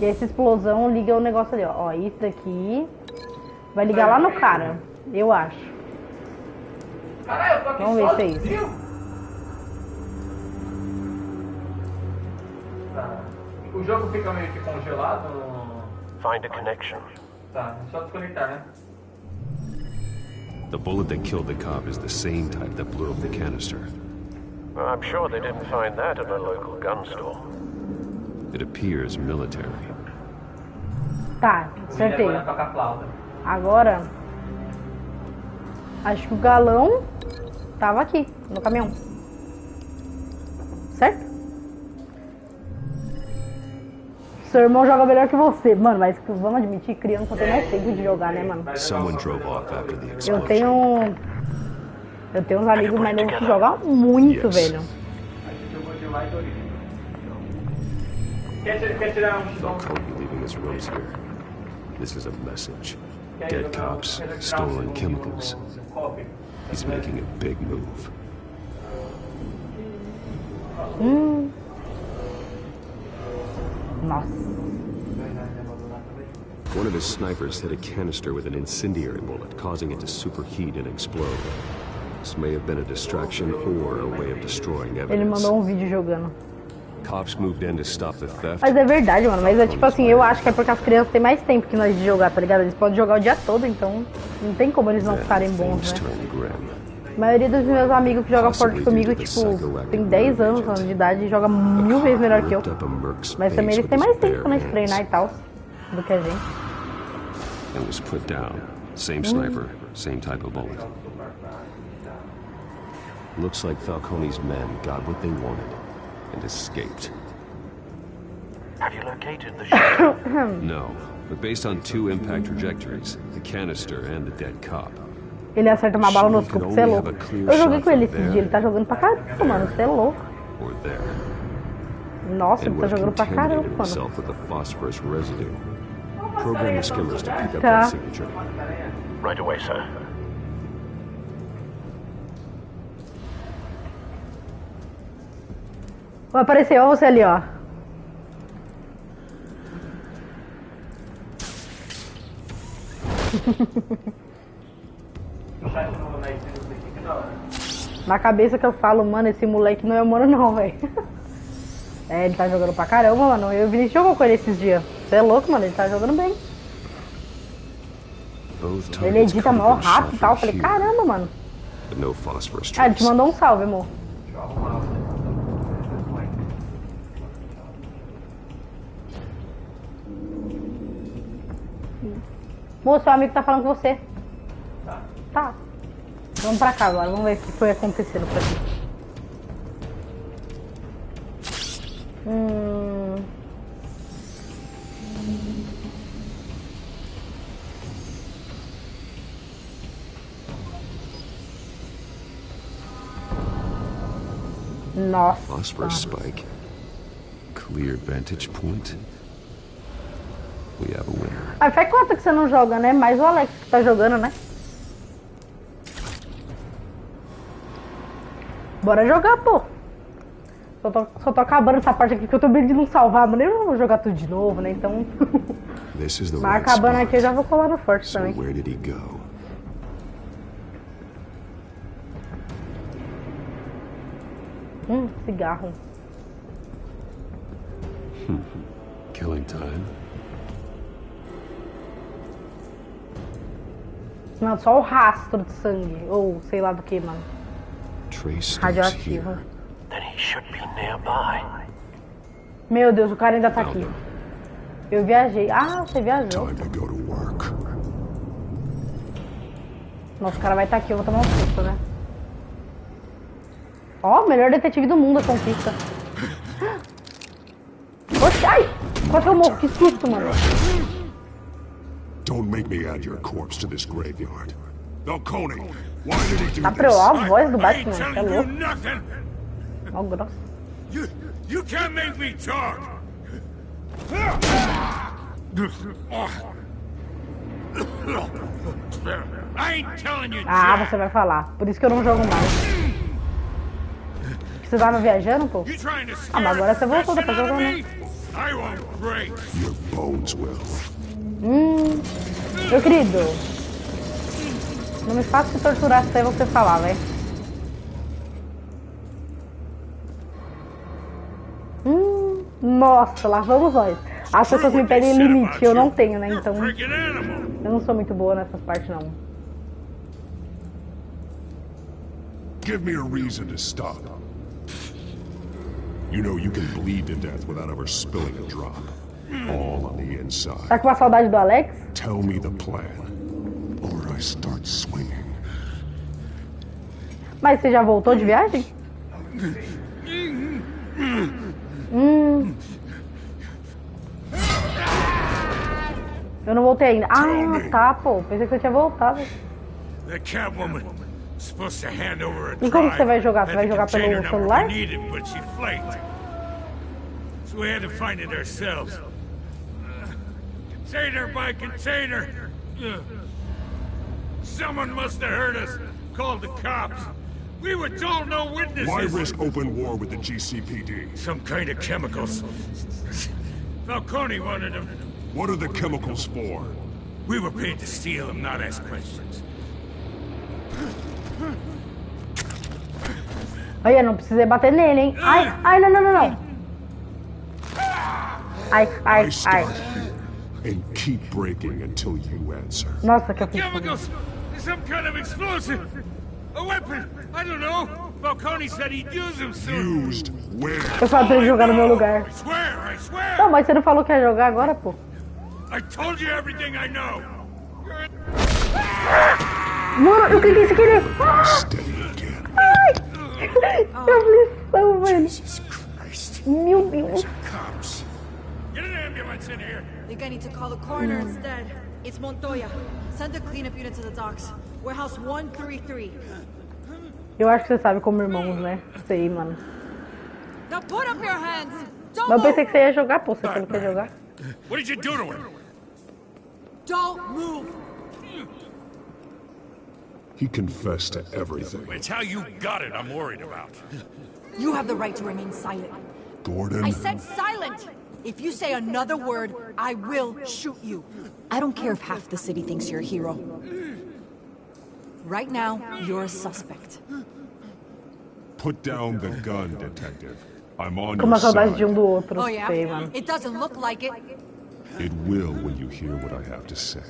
E essa explosão liga o negócio ali, ó. Ó, isso daqui vai ligar lá no cara, eu acho. Caralho, eu tô aqui. Vamos ver se é isso. Tá. O jogo fica meio que congelado no... Find a connection. Tá, é só desconectar, né? The bullet that killed the cop is the same type that blew up the canister. I'm sure they didn't find that at a local gun store. It appears military. Tá, acertei. Agora, acho que o galão tava aqui, no caminhão. Certo? Seu irmão joga melhor que você. Mano, mas vamos admitir, criança tem mais tempo de jogar, né, mano? Someone drove off after the Eu explosion. tenho uns amigos mais novos que jogam muito, velho. Quer tirar um No code leaving his rooms here. This is a message. Dead cops, stolen chemicals. He's making a big move. Nossa. One of his snipers hit a canister with an incendiary bullet, causing it to superheat and explode. This may have been a distraction or a way of destroying Ele evidence. mandou um vídeo jogando. Cops moved in to stop the theft. Mas é verdade, mano. Mas é tipo assim, eu acho que é porque as crianças têm mais tempo que nós de jogar, tá ligado? Eles podem jogar o dia todo, então não tem como eles não ficarem bons, né? A maioria dos meus amigos que jogam Forte comigo, tipo, tem 10 anos de idade e joga 1000 vezes melhor que eu. Mas também eles têm mais tempo pra nós treinar e tal. do que a gente. And was put down. Same sniper, same type of bullet. Looks like Falcone's men got what they wanted and escaped. Have you located the ship? No, but based on 2 impact trajectories, the canister and the dead cop. Ele acerta uma bala no escudo, você é louco. Eu joguei com ele esse dia, ele tá jogando pra caramba, mano, você é louco. Nossa, ele tá jogando pra caramba, mano. Program the skimmers to pick up Tá. that signature. Right away, sir. Vai aparecer, ó você ali, ó. Na cabeça que eu falo, mano, esse moleque não é humano não, velho. É, ele tá jogando pra caramba, mano. Eu vi ele jogou com ele esses dias. Você é louco, mano, ele tá jogando bem. Ele edita mó rápido e tal. Eu falei, caramba, mano. Ah, ele te mandou um salve, amor. Moço, seu amigo tá falando com você. Tá. Vamos pra cá agora, vamos ver o que foi acontecendo por aqui. Nossa. Phosphorus spike. Clear vantage point. We have a winner. Ah, faz conta que você não joga, né? Mais o Alex que tá jogando, né? Bora jogar, pô. Só tô acabando essa parte aqui que eu tô bem de não salvar, mano. Eu não vou jogar tudo de novo, né? Então. Mas acabando aqui eu já vou colar no forte também. Where did he go? Cigarro. Killing time. Não, só o rastro de sangue. Ou sei lá do que, mano. Radioativo. Then he should be nearby. Meu Deus, o cara ainda tá aqui. Eu viajei. Ah, você viajou. Nossa, o cara vai estar aqui, eu vou tomar um susto, né? Ó, melhor detetive do mundo, a conquista. Oxi, ai! Quase que eu morro, que susto, mano. Don't make me add your corpse to this graveyard. Falcone, why did he do Tá pra eu a voz do Batman, é louco. Ó, grosso. You can't make me talk. I ain't telling you. Ah, você vai falar. Por isso que eu não jogo mais. Você tava viajando, pô? Ah, mas agora você voltou, depois jogou, né? Your bones will. Meu querido. Não me faça se torturar sem você falar, velho. Nossa, lá vamos nós. As pessoas me pedem limite, eu não tenho, né? Então, eu não sou muito boa nessas partes, não. Give me a reason to stop. You know you can bleed to death without ever spilling a drop. All on the inside. Tá com uma saudade do Alex? Tell me the plan, or I start swinging. Mas você já voltou de viagem? Eu não voltei ainda. Ah, tá, pô. Pensei que eu tinha voltado. The Catwoman supposed to hand over a E como que você vai jogar? Você drive vai at the jogar pelo container celular? number we needed, but she flaked. So we had to find it ourselves. Container by container. Someone must have heard us. Called the cops. We were told no witnesses. Why risk open war with the GCPD? Some kind of chemicals. Falcone wanted them. What are the chemicals for? We were paid to steal them, not ask questions. Olha, não precisei bater nele, hein? Ai, ai, não, não, não, não. Ai, ai, ai. And keep breaking until you answer. Nossa, que aflição. Chemicals! Some kind of explosive! A weapon! I don't know! Falcone said he'd use them soon. Used where? Eu falei pra ele jogar no meu lugar. I swear! Não, mas você não falou que ia jogar agora, pô? I told you everything I know. Mano, eu cliquei sem querer. Ai! Que aflição, velho. Meu Deus. Get an ambulance in here. Think I need to call the coroner instead. It's Montoya. Send a cleanup unit to the docks. Warehouse 133. Eu acho que você sabe como irmãos, né? Sei, mano. Now put up your hands. Don't Mas eu pensei que você ia jogar, pô. Você falou que ia jogar. What did you do to her? Don't move. He confessed to everything. It's how you got it I'm worried about. You have the right to remain silent. Gordon? I said silent! If you say another word, I will shoot you. I don't care if half the city thinks you're a hero. Right now, you're a suspect. Put down the gun, detective. I'm on Com your uma saudade side. de do outro. Oh yeah? Sei, mano. It doesn't look like it. It will when you hear what I have to say.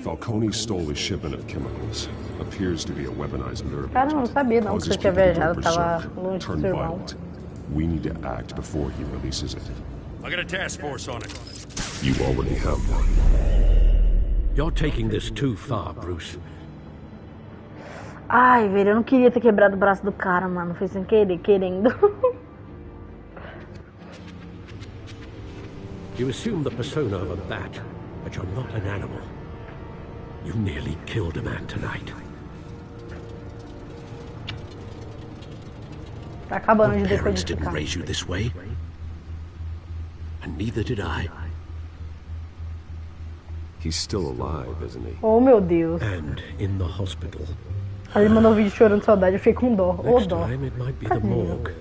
Falcone stole a shipment of chemicals. Appears to be a weaponized nerve. Cara, eu não sabia não que você tinha viajado. Tava longe do Turn seu irmão. violent. We need to act before he releases it. I got a task force on it. You already have one. You're taking this too far, Bruce. Ai, velho, eu não queria ter quebrado o braço do cara, mano. Foi sem querer, querendo. You assume the persona of a bat, but you're not an animal. You nearly killed a man tonight. Tá acabando Your de parents didn't decodificar. raise you this way, and neither did I. He's still alive, isn't he? Oh, meu Deus. And in the hospital. Aí ele mandou um vídeo chorando de saudade, eu fiquei com dó. Ô, Next dó. time it might be the morgue.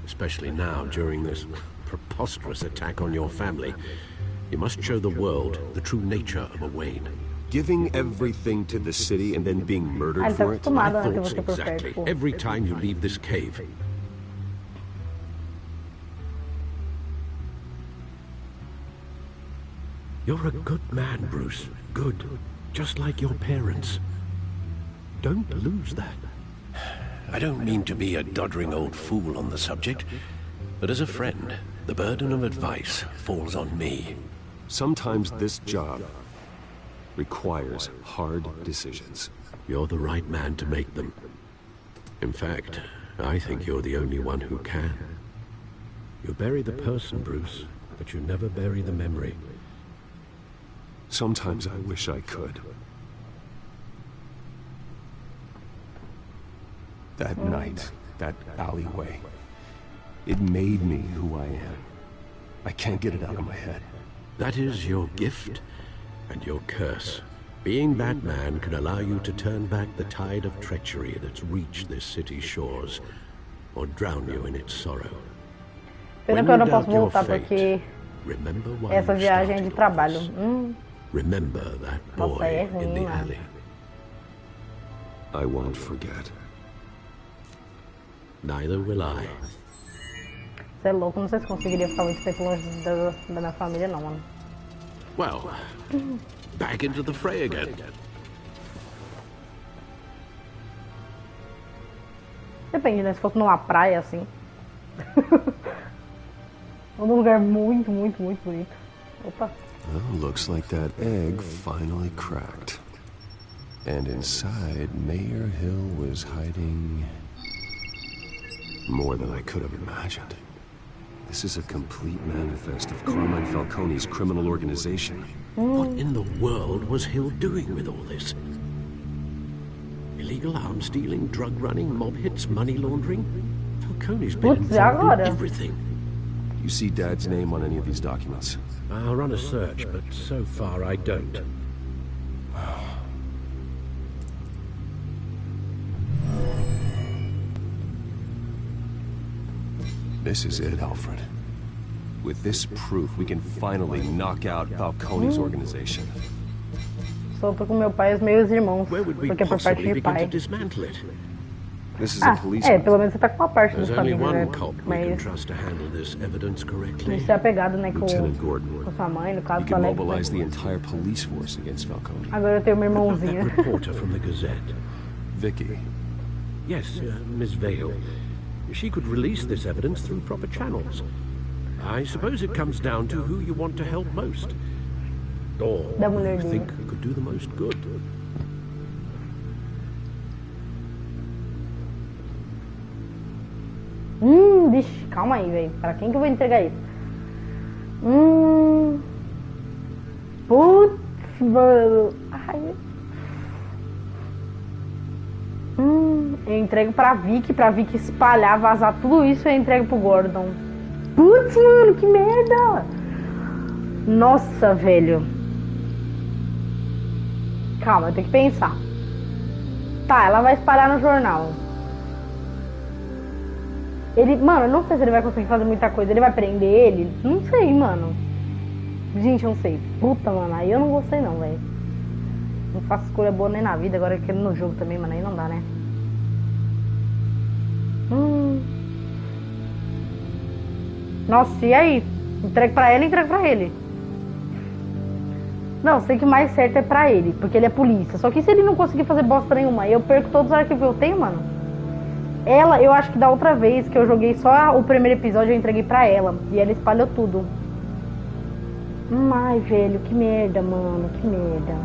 Especially now, during this preposterous attack on your family. You must show the world the true nature of a Wayne. Giving everything to the city and then being murdered Ah, ele tá for it? acostumado, né, que Thoughts você prefere, exactly. tipo... Every time you leave this cave. You're a good man, Bruce. Good. Just like your parents. Don't lose that. I don't mean to be a doddering old fool on the subject, but as a friend, the burden of advice falls on me. Sometimes this job requires hard decisions. You're the right man to make them. In fact, I think you're the only one who can. You bury the person, Bruce, but you never bury the memory. Sometimes I wish I could. That night, that alleyway, it made me who I am. I can't get it out of my head. That is your gift and your curse. Being Batman can allow you to turn back the tide of treachery that's reached this city's shores, or drown you in its sorrow. Pena que eu não posso voltar porque essa viagem é de trabalho. Remember that boy Nossa, é ruim, in the mano. alley. I won't forget. Neither will I. Você é louco, não sei se conseguiria ficar muito tempo longe da minha família, não, mano. Well, back into the fray again. Depende, né? Se fosse numa praia assim. Ou num lugar muito, muito, muito bonito. Opa. Well, looks like that egg finally cracked. And inside, Mayor Hill was hiding more than I could have imagined. This is a complete manifest of Carmine Falcone's criminal organization. What in the world was Hill doing with all this? Illegal arms dealing, drug running, mob hits, money laundering? Falcone's been involved in everything. You see Dad's name on any of these documents? I'll run a search, but so far I don't. This is it, Alfred. With this proof, we can finally knock out Falcone's organization. Só tô com meu pai e os meus irmãos, Where would we porque é por parte possibly de begin to pai. dismantle it? This is a police. É, pelo menos você tá com uma parte da There's only família, né? one cop we can Mas trust to handle this evidence correctly. você é apegado, né, com Lieutenant Gordon. sua mãe, no caso, You sua can Alex. mobilize the entire police force against Falcone. Agora eu tenho meu What of that irmãozinho. reporter from the Gazette? Vicky. Yes, Miss Vale. She could release this evidence through proper channels. I suppose it comes down to who you want to help most. Or Da mulher you dele. think could do the most good? Vixe, calma aí, velho. Pra quem que eu vou entregar isso? Putz, mano. Ai. Eu entrego pra Vicky espalhar, vazar tudo isso eu entrego pro Gordon. Putz, mano, que merda. Nossa, velho. Calma, eu tenho que pensar. Tá, ela vai espalhar no jornal. Mano, eu não sei se ele vai conseguir fazer muita coisa. Ele vai prender ele? Não sei, mano. Gente, eu não sei. Puta, mano, aí eu não gostei não, velho. Não faço escolha boa nem na vida. Agora eu quero no jogo também, mano, aí não dá, né? Nossa, e aí? Entrego pra ela e entrego pra ele. Não, sei que o mais certo é pra ele, porque ele é polícia. Só que se ele não conseguir fazer bosta nenhuma, eu perco todos os arquivos que eu tenho, mano. Ela, eu acho que da outra vez que eu joguei só o primeiro episódio, eu entreguei pra ela. E ela espalhou tudo. Ai, velho, que merda, mano, que merda.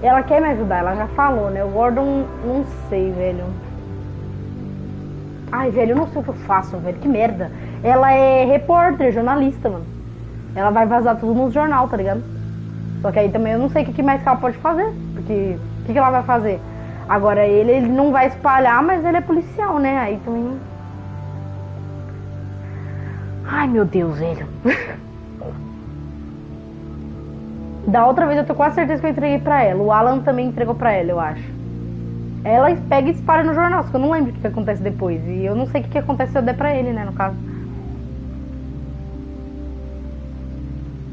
Ela quer me ajudar, ela já falou, né? O Gordon, não sei, velho. Ai, velho, eu não sei o que eu faço, velho, que merda. Ela é repórter, jornalista, mano. Ela vai vazar tudo no jornal, tá ligado? Só que aí também eu não sei o que mais que ela pode fazer. Porque, o que ela vai fazer? Agora ele não vai espalhar, mas ele é policial, né? Aí também... Ai, meu Deus, velho. Da outra vez eu tô quase certeza que eu entreguei pra ela. O Alan também entregou pra ela, eu acho. Ela pega e espalha no jornal, só que eu não lembro o que acontece depois. E eu não sei o que acontece se eu der pra ele, né, no caso.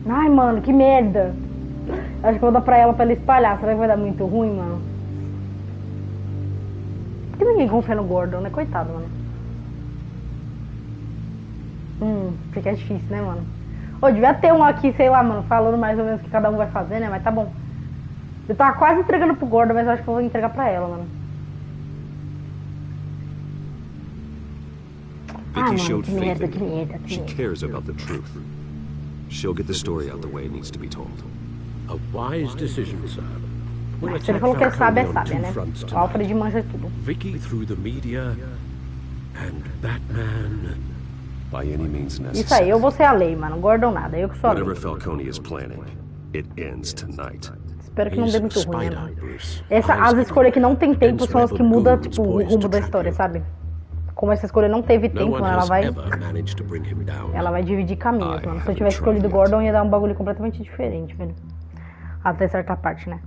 Ai, mano, que merda. Acho que eu vou dar pra ela espalhar. Será que vai dar muito ruim, mano? Por que ninguém confia no Gordon, né? Coitado, mano. Porque é difícil, né, mano? Ô, devia ter um aqui, sei lá, mano, falando mais ou menos o que cada um vai fazer, né? Mas tá bom. Eu tava quase entregando pro Gordon, mas eu acho que eu vou entregar pra ela, mano. Vicky showed que faith merda, in que me. merda, que She merda. cares about the truth. She'll get the story out the way it needs to be told. A wise decision, sir. We'll Mas se ele attack falou que é sábio, Falcone on two né? fronts O tonight. Alfred manja tudo. Vicky through the media and Batman. By any means necessary. Isso aí, eu vou ser a lei, mano. Gordon nada, eu que sou a lei. Whatever Falcone is planning, it ends tonight. Espero que não dê muito ruim, né, mano? As escolhas que não tem tempo são as que mudam, tipo, o rumo da história, sabe? Como essa escolha não teve tempo, mano, ela vai dividir caminhos, mano. Se eu tivesse escolhido Gordon, ia dar um bagulho completamente diferente, velho. Até certa parte, né?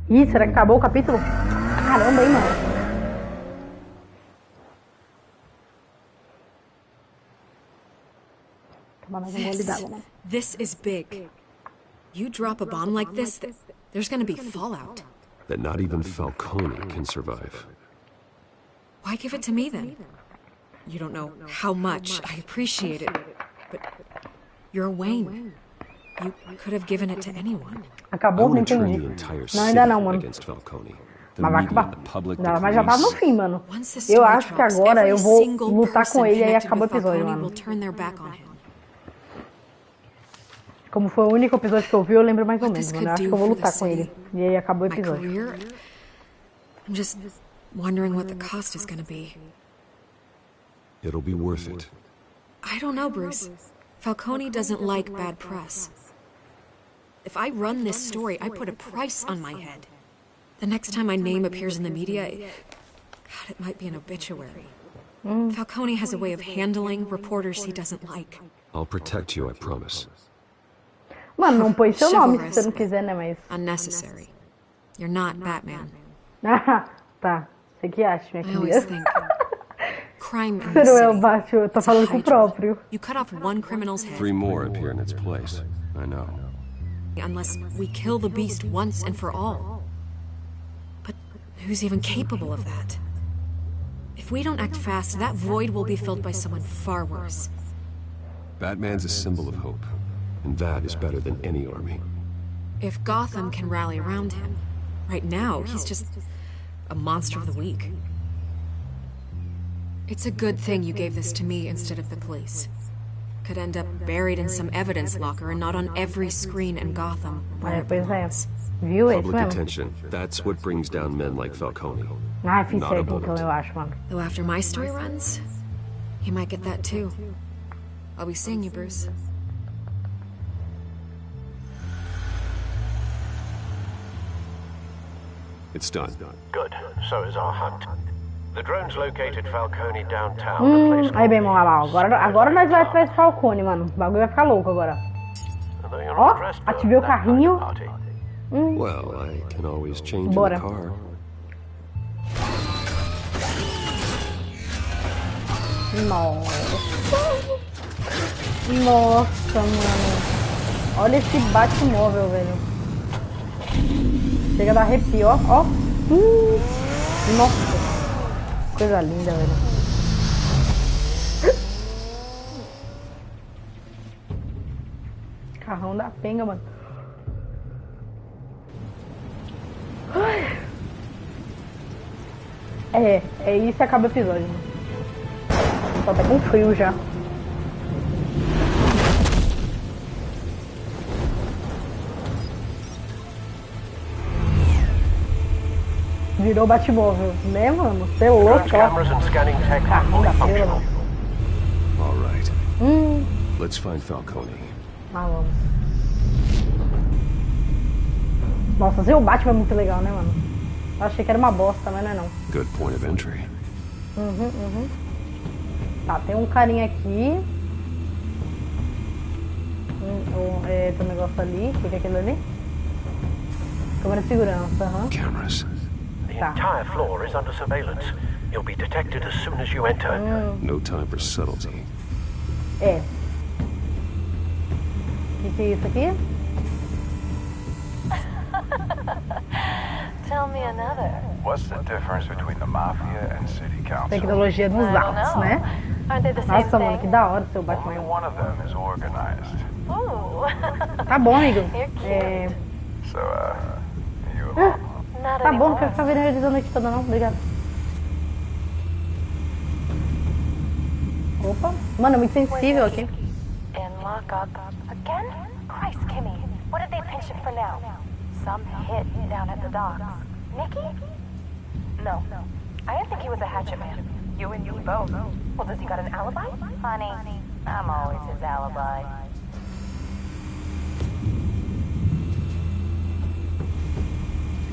Ih, será que acabou o capítulo? Caramba, hein, mano? Tomar mais um gole d'água, mano. This is big. You drop a bomb like this, there's gonna be fallout. That not even Falcone can survive. Why give it to me then? You don't know how much I appreciate it, but you're Wayne. You could have given it to anyone. Acabou? Não entendi. Não, ainda não, mano. Mas vai acabar. Não, mas já tá no fim, mano. Eu acho que agora eu vou lutar com ele e aí acaba o episódio, mano. Como foi o único episódio que eu vi, eu lembro mais ou menos, mano. Eu acho que eu vou lutar com ele. E aí acabou o episódio. I'm just wondering what the cost is gonna be. It'll be worth it. I don't know, Bruce. Falcone doesn't like bad press. If I run this story, I put a price on my head. The next time my name appears in the media, God, it might be an obituary. Falcone has a way of handling reporters he doesn't like. I'll protect you, I promise. Mano, não põe seu nome se você não quiser, né, mas... Unnecessary. You're not Batman. Ah, tá. Você que acha, minha I always querida. think crime in Você the não é o city. Batman, eu tô falando com o próprio. You cut off one criminal's head. 3 more appear in its place. I know. Unless we kill the beast once and for all. But who's even capable of that? If we don't act fast, that void will be filled by someone far worse. Batman's a symbol of hope, and that is better than any army. If Gotham can rally around him, right now he's just a monster of the week. It's a good thing you gave this to me instead of the police. Could end up buried in some evidence locker and not on every screen in Gotham. Pois é. Viu esse Public mesmo? attention. That's what brings down men like Falcone. Ah, fiz Not a certo bullet. então, eu acho, mano. Though after my story runs, he might get that too. I'll be seeing you, Bruce. It's done. Good. So is our hunt. The drones located Falcone downtown. A place Aí, bem, mano, lá, agora nós vai atrás do Falcone, mano. O bagulho vai ficar louco agora. Ó, ativei o carrinho. Well, I can always change in Bora. the car. Nossa, mano. Olha esse Batmóvel, velho. Chega a dar arrepio, ó. Ó. Nossa. Coisa linda, velho. Carrão da penga, mano. Ai. É isso e acaba o episódio, mano. Tô até com frio já. Virou Batmóvel, né, mano? Você é louco, ó. Carrão da pena, mano. All right. Let's find Falcone. Ah, vamos. Nossa, ser o Batman é muito legal, né, mano? Eu achei que era uma bosta, mas não é não. Good point of entry. Tá, tem um carinha aqui. Tem um negócio ali. O que é aquilo ali? Câmera de segurança, Cameras. The entire floor is under surveillance. You'll be detected as soon as you enter. No time for subtlety. É. O que é isso aqui? Tell me another. What's the difference between the mafia and city council? Tecnologia dos atos, né? Aren't they the same Nossa, mano, thing? que da hora o seu Batman. Only one of them is organized. Ooh. Tá bom, amigo. You're cute. So, you Not Tá bom, não anymore. quero ficar vendo eles a noite toda não, obrigado. Opa, mano, é muito sensível aqui. In lockup. Again? Christ, Kimmy. What did they pinch him for now? Some hit down at the docks. Nikki? No. I didn't think he was a hatchet man. You and me both. Well, does he got an alibi? Honey, I'm always his alibi.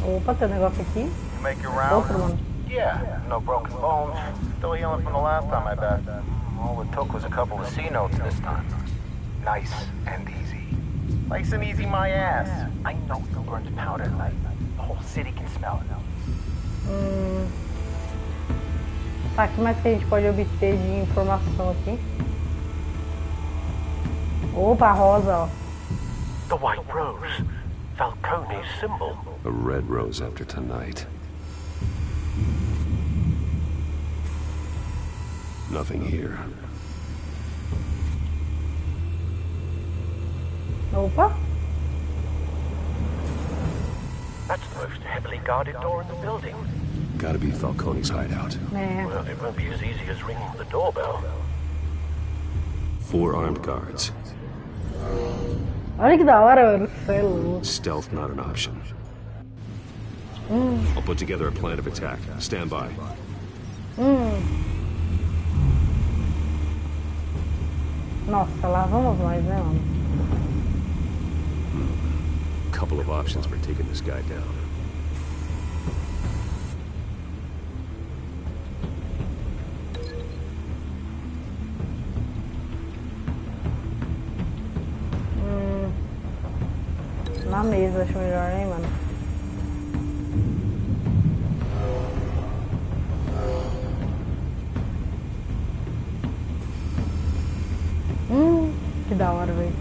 Opa, tem um negócio aqui. You make your rounds? Outro, mano. Yeah, no broken bones. Still healing from the last time, I bet. All it took was a couple of C notes this time. Nice and easy. Nice and easy, my ass. I know you burned powder tonight. The whole city can smell it. Tá, o que mais que a gente pode obter de informação aqui? Opa, rosa, ó. The white rose. Falcone's symbol. A red rose after tonight. Nothing here. Opa. That's the most heavily guarded door in the building. Gotta be Falcone's hideout. É. Well, it won't be as easy as ringing the doorbell. 4 armed guards. Olha que da hora, mano. Cê é louco. Stealth not an option. I'll put together a plan of attack. Stand by. Nossa, lá vamos nós, né, mano? Couple of options for taking this guy down. Na mesa, acho melhor, hein, mano? Que da hora, velho.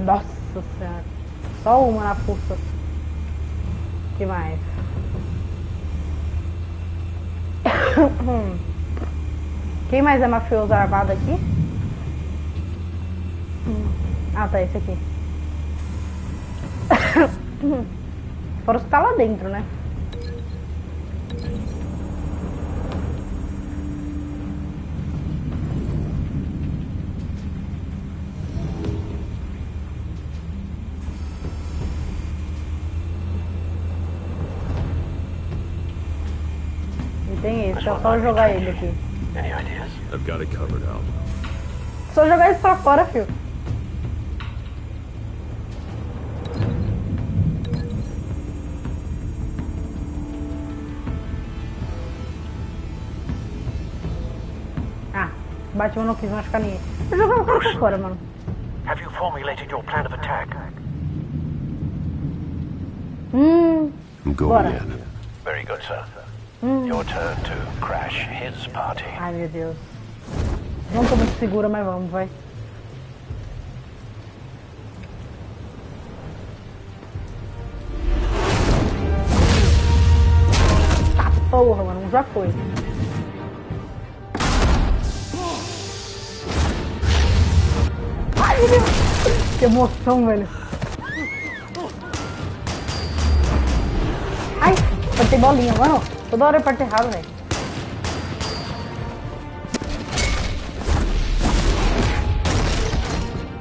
Nossa senhora. Só uma na força. Que mais? Quem mais é mafioso armado aqui? Ah, tá, esse aqui. Fora os que tá lá dentro, né? E tem esse, é só jogar ele aqui. I've got it covered, Al. Só jogar isso pra fora, filho. Ah, Batman não quis machucar ninguém. Eu jogo o cara pra fora, mano. Have you formulated your plan of attack? I'm going Bora. in. Very good, sir. Your turn to crash his party. Ai, meu Deus. Não tô muito segura, mas vamos, vai. Tá porra, mano, já foi. Ai, meu Deus. Que emoção, velho. Ai, apertei bolinha, mano. Toda hora eu aperto errado, velho.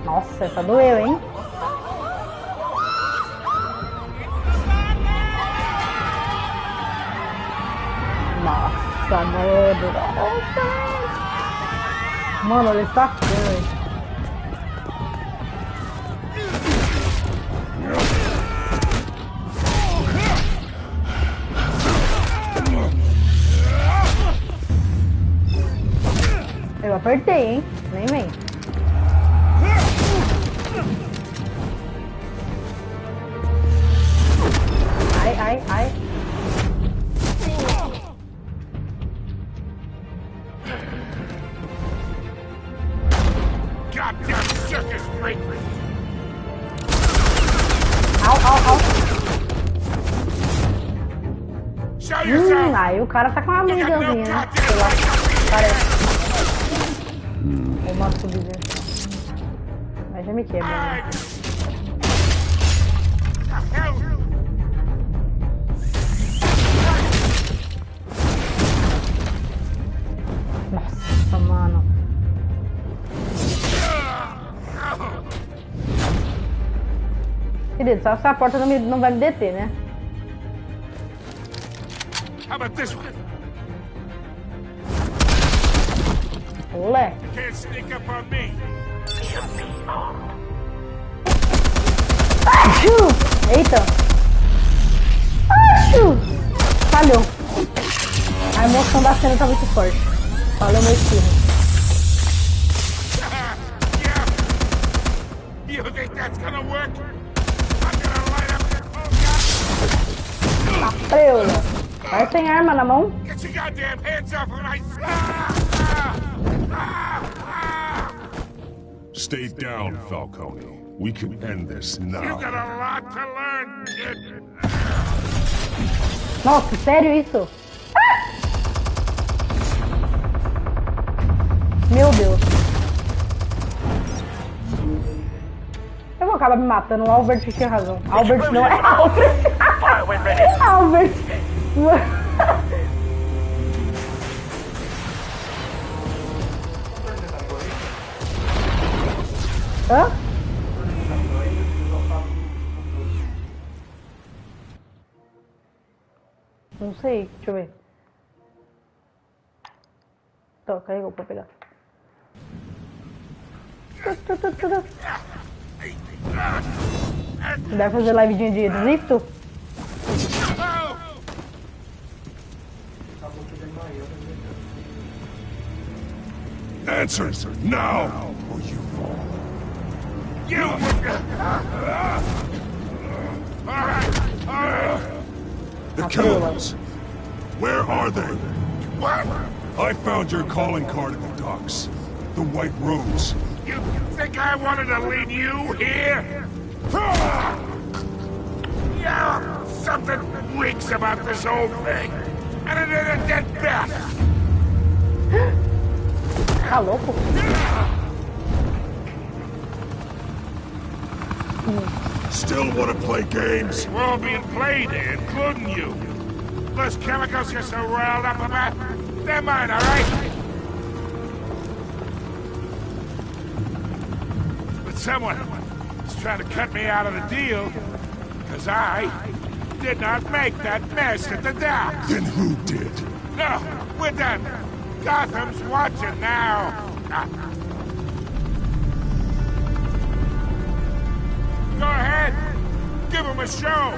Nossa, essa doeu, hein? Nossa, mano. Nossa. Mano, olha essa coisa. Eu apertei, hein? Nem vem. Ai, ai, ai. Goddamn circus freak! Au, au, au. Show yourself! Aí o cara tá com uma amigazinha, né? Sei lá. Parece. Ou uma subida. Mas já me quebra, né? Nossa, mano. Querido, só essa porta não vai me deter, né? How about this one? Olé. Can't sneak up on me. Achu! Eita! Achu! Falhou. A emoção da cena tá muito forte. Falhou meu estilo. You think that's gonna work? I'm gonna light up your whole Tá preula. Vai sem arma na mão. Get your goddamn hands off when I... Stay down, Falcone. We can end this You now. got a lot to learn, kid. Nossa, sério isso? Meu Deus. Eu vou acabar me matando. O Albert tinha razão. Albert não é Albert. Albert. Hã? Não sei, deixa eu ver. Tô, carregou pra pegar. Deve fazer live de drifto? Answers now, or you fall. You! All right. The killers. Where are they? What? I found your calling card at the docks. The White Rose. You think I wanted to leave you here? Yeah, something reeks about this whole thing. And it ain't a dead bat. Tá louco? Still wanna play games? We're all being played here, including you. Those chemicals you're so riled up about, they're mine, all right? But someone is trying to cut me out of the deal, because I did not make that mess at the docks. Then who did? No, we're done. Gotham's watching now. Go ahead. Give him a show.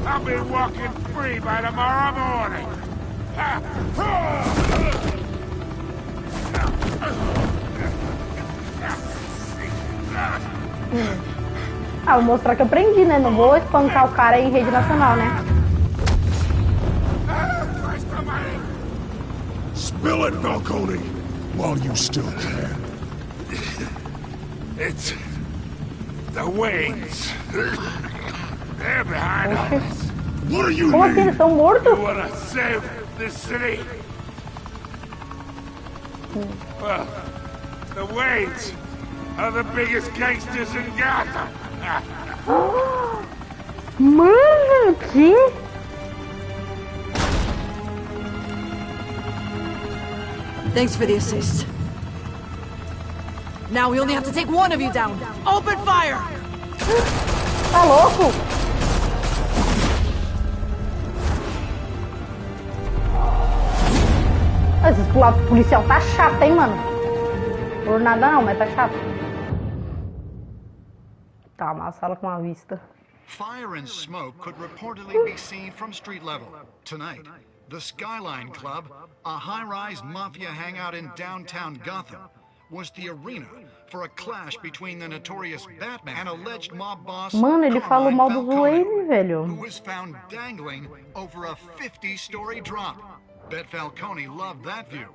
I'll be walking free by tomorrow morning. Ah, vou mostrar que eu aprendi, né? Não vou espancar o cara em rede nacional, né? Spill it, Falcone, while you still can. It's the Waynes. They're behind all this. What are you Como assim? Eles estão mortos? You wanna save this city? Well, the Waynes are the biggest gangsters in Gotham. Mano, que? Thanks for the assist. Now we only have to take one of you down. Open fire! Tá louco? Esse policial tá chato, hein, mano? Por nada não, mas tá chato. Tá, uma sala com uma vista. Fire and smoke could reportedly be seen from street level. Tonight, the Skyline Club, a high-rise mafia hangout in downtown Gotham, was the arena for a clash between the notorious Batman and alleged mob boss Mano, ele falou mal do Wayne, velho. who was found dangling over a 50-story drop. Bet Falcone loved that view.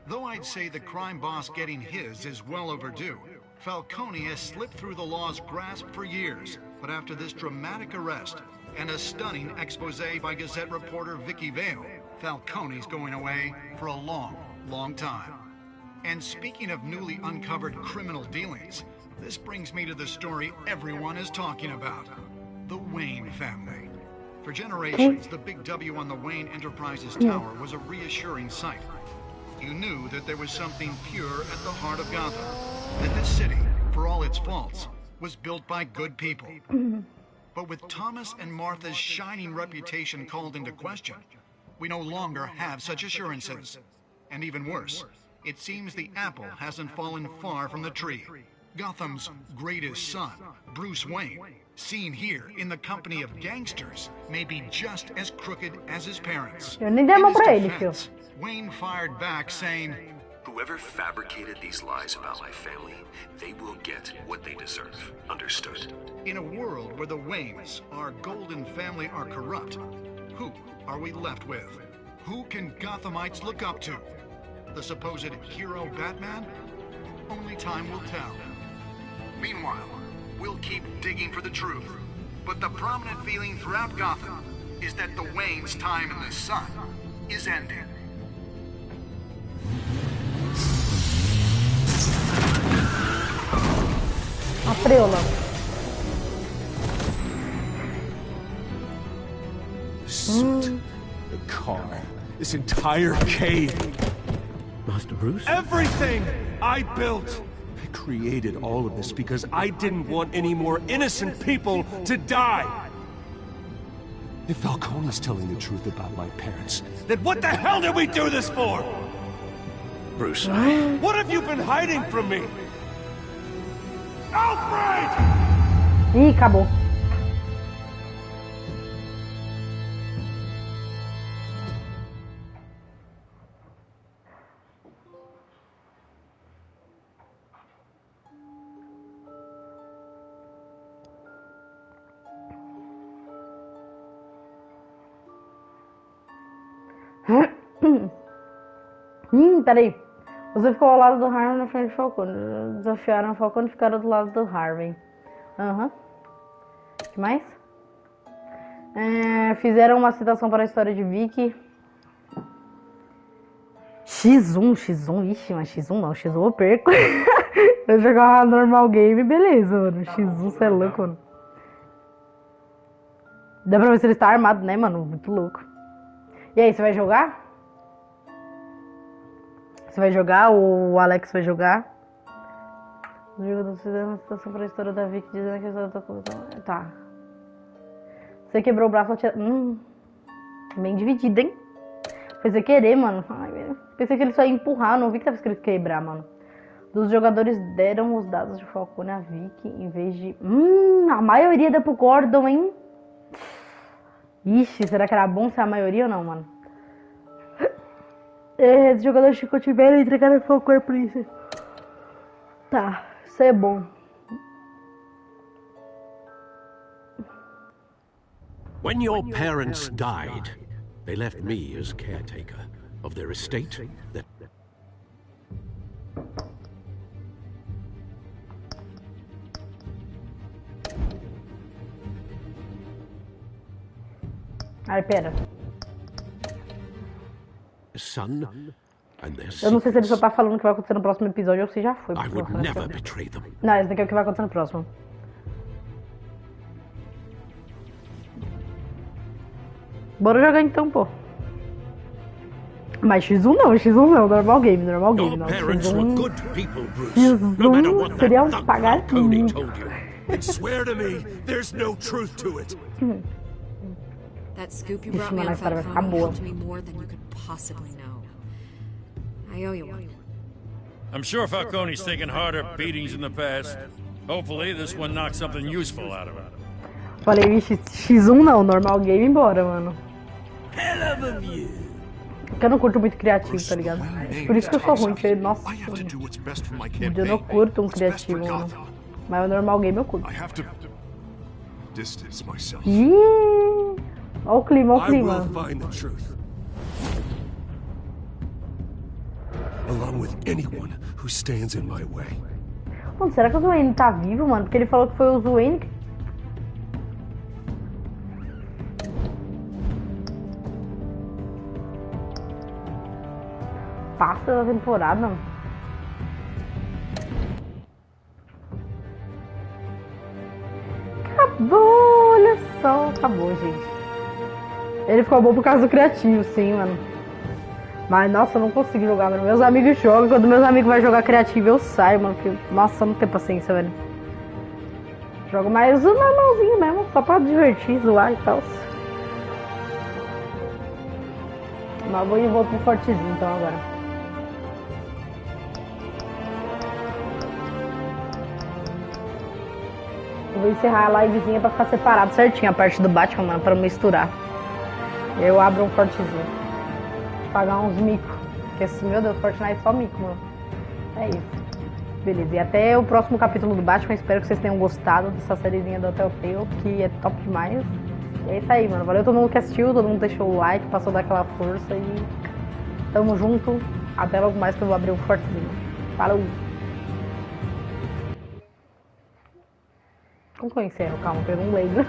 Though I'd say the crime boss getting his is well overdue. Falcone has slipped through the law's grasp for years, but after this dramatic arrest and a stunning expose by Gazette reporter Vicky Vale, Falcone's going away for a long, long time. And speaking of newly uncovered criminal dealings, this brings me to the story everyone is talking about. The Wayne family. For generations, the big W on the Wayne Enterprises Tower was a reassuring sight. You knew that there was something pure at the heart of Gotham. That this city, for all its faults, was built by good people. But with Thomas and Martha's shining reputation called into question, we no longer have such assurances. And even worse, it seems the apple hasn't fallen far from the tree. Gotham's greatest son, Bruce Wayne, seen here in the company of gangsters, may be just as crooked as his parents. Eu nem dei a mão pra ele, filho. Wayne fired back saying, "Whoever fabricated these lies about my family, they will get what they deserve. Understood?" In a world where the Waynes, our golden family, are corrupt, who are we left with? Who can Gothamites look up to? The supposed hero Batman? Only time will tell. Meanwhile, we'll keep digging for the truth. But the prominent feeling throughout Gotham is that the Waynes' time in the sun is ending. A preula. The suit, the car, this entire cave. Master Bruce? Everything I built! I created all of this because I didn't want any more innocent people to die! If Falcone's telling the truth about my parents, then what the hell did we do this for? Bruce, What have you been hiding from me? Alfred! Ih, acabou. Peraí. Você ficou ao lado do Harvey na frente do Falcone. Desafiaram o Falcone e ficaram do lado do Harvey. O que mais? Fizeram uma citação para a história de Vicky. X1, ixi, mas X1 não, X1 eu perco. Eu jogava normal game, beleza, mano. X1, você é louco, mano. Dá pra ver se ele está armado, né, mano? Muito louco. E aí, você vai jogar? Você vai jogar? O Alex vai jogar? O jogador se deu uma situação pra história da Vicky dizendo que a história tá. Você quebrou o braço atirando. Bem dividido, hein? Foi sem querer, mano. Ai, pensei que ele só ia empurrar, não vi que tava escrito quebrar, mano. Dos jogadores deram os dados de Falcone a Vicky em vez de... a maioria deu pro Gordon, hein? Ixi, será que era bom ser a maioria ou não, mano? Os jogadores que tiveram entregaram o Falcone pra isso. Tá, isso é bom. When your parents died, they left me as caretaker of their estate. Ai, pera. Son and their Eu não sei se ele só tá falando o que vai acontecer no próximo episódio ou se já foi. I would never betray them. Não, esse daqui é o que vai acontecer no próximo. Bora jogar então, pô. Mas X1 não, normal game, não. X1 seria um pagadinho. Swear to me, there's no truth to it. That scoop you brought me on Falcone helped me more than you could possibly know. I owe you one. I'm sure Falcone's taken harder beatings in the past. Hopefully this one knocks something useful out of it. Falei, vixe, X1 não, normal game embora, mano. Hell of a view. Porque eu não curto muito criativo, tá ligado? Por isso que eu sou ruim, porque, nossa, eu não curto um criativo, mano. Mas o normal game eu curto. Ih, olha o clima, Mano, será que o Zuene tá vivo, mano? Porque ele falou que foi o Zuene que... passa da temporada. Acabou, olha só, acabou, gente. Ele ficou bom por causa do criativo, sim, mano. Mas, nossa, eu não consigo jogar, mano. Meus amigos jogam, quando meus amigos vão jogar criativo, eu saio, mano. Porque, nossa, eu não tenho paciência, velho. Jogo mais o normalzinho mesmo, só pra divertir, zoar e tal. Mas vou pro fortezinho, então, agora. Vou encerrar a livezinha pra ficar separado certinho a parte do Batman, mano, pra misturar. Eu abro um fortezinho. Pagar uns micos. Porque, meu Deus, Fortnite é só mico, mano. É isso. Beleza, e até o próximo capítulo do Batman. Espero que vocês tenham gostado dessa sériezinha do TELLTALE, que é top demais. E é isso aí, mano. Valeu todo mundo que assistiu, todo mundo deixou o like, passou daquela força e tamo junto. Até logo mais que eu vou abrir um fortezinho. Falou! Como que eu encerro? Calma, que eu não lembro.